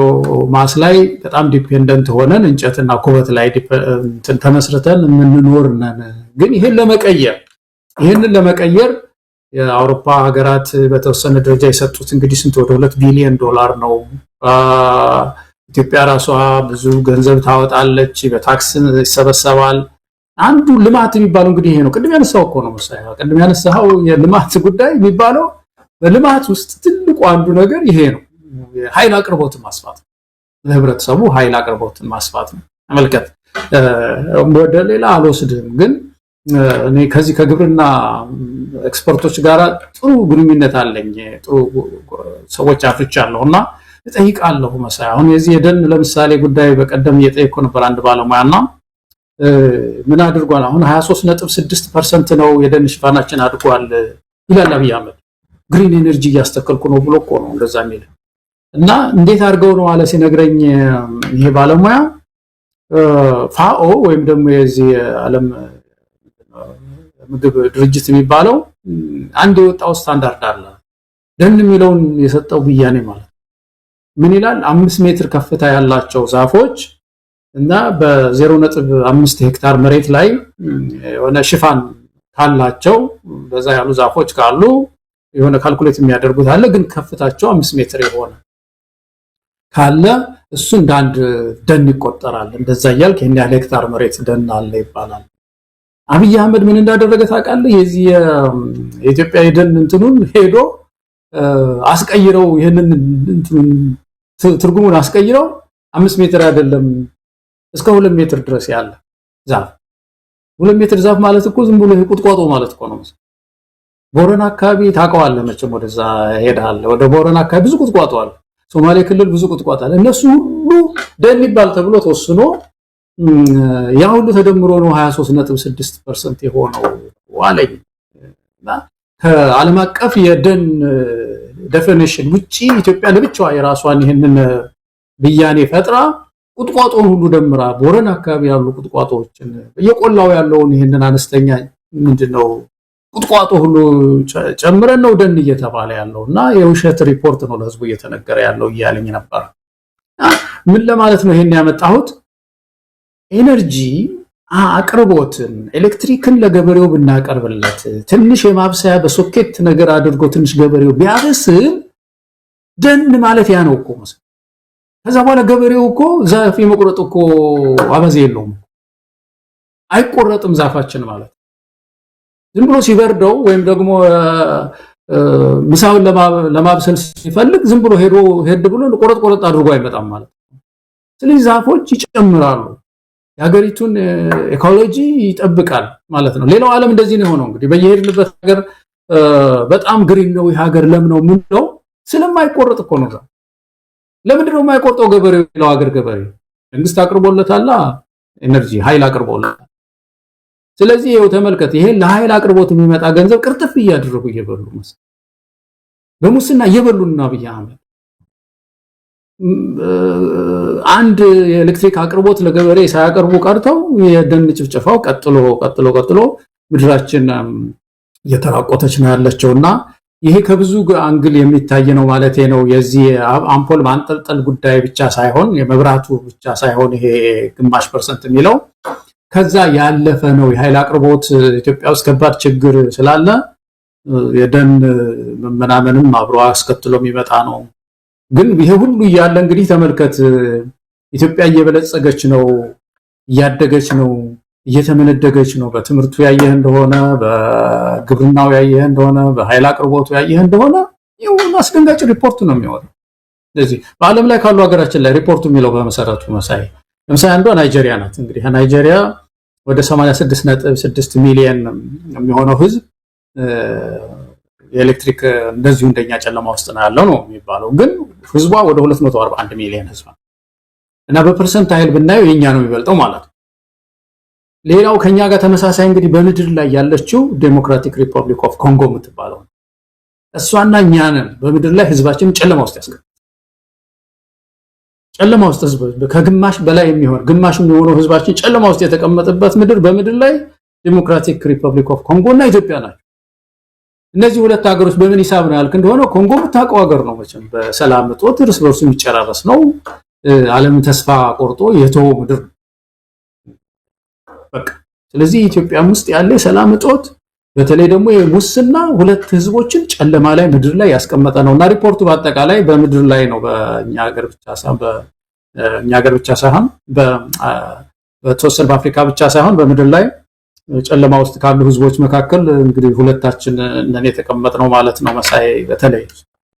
ማስ ላይ በጣም ዲፔንደንት ሆነን እንጨትና ኩበት ላይ ተመስርተን የምንኖር ነን። ግን ይሄንን ለመቀየር የአውሮፓ ሀገራት በተወሰነ ደረጃ የሰጡት እንግዲህ ስንት ወደ $2 ቢሊዮን ነው። ኢትዮጵያ ራሷ ብዙ ገንዘብ ታወጣለች፣ በታክስ ይሰበሰባል። አንዱ ልማት የሚባለው እንግዲህ ይሄ ነው። ቅድም ያነሳው እኮ ነው መሳይ፣ ቅድም ያነሳው የልማት ጉዳይ የሚባለው በልማት ውስጥ ትልቁ አንዱ ነገር ይሄ ነው። ኃይል አቅርቦትን ማስፋት ነው። ለህብረተሰቡ ኃይል አቅርቦትን ማስፋት ነው። ተመልከት፣ ወደ ሌላ አልወስድም፣ ግን እኔ ከዚህ ከግብርና ኤክስፐርቶች ጋር ጥሩ ግንኙነት አለኝ። ጥሩ ሰዎች አፍርቻለሁና እጠይቃለሁ መሳይ። አሁን የዚህ የደን ለምሳሌ ጉዳይ በቀደም እየጠየቅኩ ነበር አንድ ባለሙያና ምን አድርጓል? አሁን 23.6% ነው የደን ሽፋናችን አድጓል ይላል አብይ አህመድ። ግሪን ኤነርጂ እያስተከልኩ ነው ብሎ እኮ ነው እንደዛ የሚል እና እንዴት አድርገው ነው አለ ሲነግረኝ ይሄ ባለሙያ ፋኦ ወይም ደግሞ የዚህ ዓለም ምግብ ድርጅት የሚባለው አንድ የወጣው ስታንዳርድ አለ። ደን የሚለውን የሰጠው ብያኔ ማለት ምን ይላል? 5 ሜትር ከፍታ ያላቸው ዛፎች እና በ0.5 ሄክታር መሬት ላይ የሆነ ሽፋን ካላቸው በዛ ያሉ ዛፎች ካሉ የሆነ ካልኩሌት የሚያደርጉት አለ። ግን ከፍታቸው 5 ሜትር የሆነ ካለ እሱ እንደ አንድ ደን ይቆጠራል። እንደዛ ያልክ የኛ ሄክታር መሬት ደን አለ ይባላል። አብይ አህመድ ምን እንዳደረገ ታውቃለህ? የዚህ የኢትዮጵያ የደን እንትኑን ሄዶ አስቀይረው ይሄንን እንትኑን ትርጉሙን አስቀይረው 5 ሜትር አይደለም እስከ 2 ሜትር ድረስ ያለ ዛፍ 2 ሜትር ዛፍ ማለት እኮ ዝም ብሎ ቁጥቋጦ ማለት እኮ ነው። ቦረና አካባቢ ታውቀዋለህ መቼም ወደዛ ሄዳለህ። ወደ ቦረና አካባቢ ብዙ ቁጥቋጦ አለ። ሶማሌ ክልል ብዙ ቁጥቋጦ አለ። እነሱ ሁሉ ደን ይባል ተብሎ ተወስኖ ያ ሁሉ ተደምሮ ነው 23.6% የሆነው ዋለኝ። እና ከዓለም አቀፍ የደን ዴፊኒሽን ውጪ ኢትዮጵያ ለብቻዋ የራሷን ይሄንን ብያኔ ፈጥራ ቁጥቋጦን ሁሉ ደምራ ቦረና አካባቢ ያሉ ቁጥቋጦዎችን በየቆላው ያለውን ይሄንን አነስተኛ ምንድነው ቁጥቋጦ ሁሉ ጨምረን ነው ደን እየተባለ ያለውና የውሸት ሪፖርት ነው ለህዝቡ እየተነገረ ያለው እያለኝ ነበር። ምን ለማለት ነው ይሄን ያመጣሁት? ኤነርጂ አቅርቦትን ኤሌክትሪክን ለገበሬው ብናቀርብለት ትንሽ የማብሰያ በሶኬት ነገር አድርጎ ትንሽ ገበሬው ቢያበስል ደን ማለት ያ ነው እኮ ማለት። ከዛ በኋላ ገበሬው እኮ ዛፍ የመቁረጥ እኮ አበዛ የለውም፣ አይቆረጥም ዛፋችን ማለት። ዝም ብሎ ሲበርደው ወይም ደግሞ ምሳውን ለማብሰል ሲፈልግ ዝም ብሎ ሄድ ብሎ ቆረጥ አድርጎ አይመጣም ማለት። ስለዚህ ዛፎች ይጨምራሉ፣ የሀገሪቱን ኢኮሎጂ ይጠብቃል ማለት ነው። ሌላው ዓለም እንደዚህ ነው የሆነው። እንግዲህ በየሄድንበት ሀገር በጣም ግሪን ነው የሀገር ለም ነው ምን ነው ስለማይቆረጥ እኮ ነው። ለምንድን ነው የማይቆርጠው ገበሬው? ሌላው ሀገር ገበሬ መንግስት አቅርቦለታል ኤነርጂ ኃይል አቅርቦለታል። ስለዚህ ይሄው ተመልከት፣ ይሄ ለኃይል አቅርቦት የሚመጣ ገንዘብ ቅርጥፍ እያደረጉ እየበሉ መስል በሙስና እየበሉና አብይ አህመድ አንድ የኤሌክትሪክ አቅርቦት ለገበሬ ሳያቀርቡ ቀርተው የደን ጭፍጨፋው ቀጥሎ ምድራችን እየተራቆተች ነው ያለችውና ይሄ ከብዙ አንግል የሚታይ ነው ማለት ነው። የዚህ አምፖል ማንጠልጠል ጉዳይ ብቻ ሳይሆን የመብራቱ ብቻ ሳይሆን ይሄ ግማሽ % የሚለው ከዛ ያለፈ ነው። የኃይል አቅርቦት ኢትዮጵያ ውስጥ ከባድ ችግር ስላለ የደን መመናመንም አብሮ አስከትሎ የሚመጣ ነው። ግን ይሄ ሁሉ እያለ እንግዲህ ተመልከት፣ ኢትዮጵያ እየበለጸገች ነው፣ እያደገች ነው፣ እየተመነደገች ነው። በትምህርቱ ያየህ እንደሆነ፣ በግብርናው ያየህ እንደሆነ፣ በኃይል አቅርቦቱ ያየህ እንደሆነ ይሁን አስደንጋጭ ሪፖርት ነው የሚወጣው። ስለዚህ በዓለም ላይ ካሉ ሀገራችን ላይ ሪፖርቱ የሚለው በመሰረቱ መሳይ ለምሳሌ አንዷ ናይጄሪያ ናት። እንግዲህ ናይጄሪያ ወደ 86.6 ሚሊዮን የሚሆነው ህዝብ የኤሌክትሪክ እንደዚሁ እንደኛ ጨለማ ውስጥ ነው ያለው ነው የሚባለው። ግን ህዝቧ ወደ 241 ሚሊዮን ህዝብ እና በፐርሰንት ኃይል ብናየው የኛ ነው የሚበልጠው ማለት ነው። ሌላው ከኛ ጋር ተመሳሳይ እንግዲህ በምድር ላይ ያለችው ዴሞክራቲክ ሪፐብሊክ ኦፍ ኮንጎ የምትባለው እሷና እኛንን በምድር ላይ ህዝባችን ጨለማ ውስጥ ያስቀምጣል። ጨለማ ውስጥ ህዝብ ከግማሽ በላይ የሚሆን ግማሽ የሚሆነው ህዝባችን ጨለማ ውስጥ የተቀመጠበት ምድር በምድር ላይ ዴሞክራቲክ ሪፐብሊክ ኦፍ ኮንጎ እና ኢትዮጵያ ናቸው። እነዚህ ሁለት ሀገሮች በምን ሂሳብ ነው ያልክ እንደሆነ ኮንጎ የምታውቀው ሀገር ነው መቼም በሰላም እጦት እርስ በርሱ የሚጨራረስ ነው። ዓለም ተስፋ ቆርጦ የተወው ምድር በቃ። ስለዚህ ኢትዮጵያ ውስጥ ያለ ሰላም እጦት በተለይ ደግሞ የሙስና ሁለት ህዝቦችን ጨለማ ላይ ምድር ላይ ያስቀመጠ ነውና ሪፖርቱ በአጠቃላይ በምድር ላይ ነው በእኛ ሀገር ብቻ ሳይሆን በተወሰነ በአፍሪካ ብቻ ሳይሆን በምድር ላይ ጨለማ ውስጥ ካሉ ህዝቦች መካከል እንግዲህ ሁለታችን ነን የተቀመጥነው ማለት ነው መሳይ በተለይ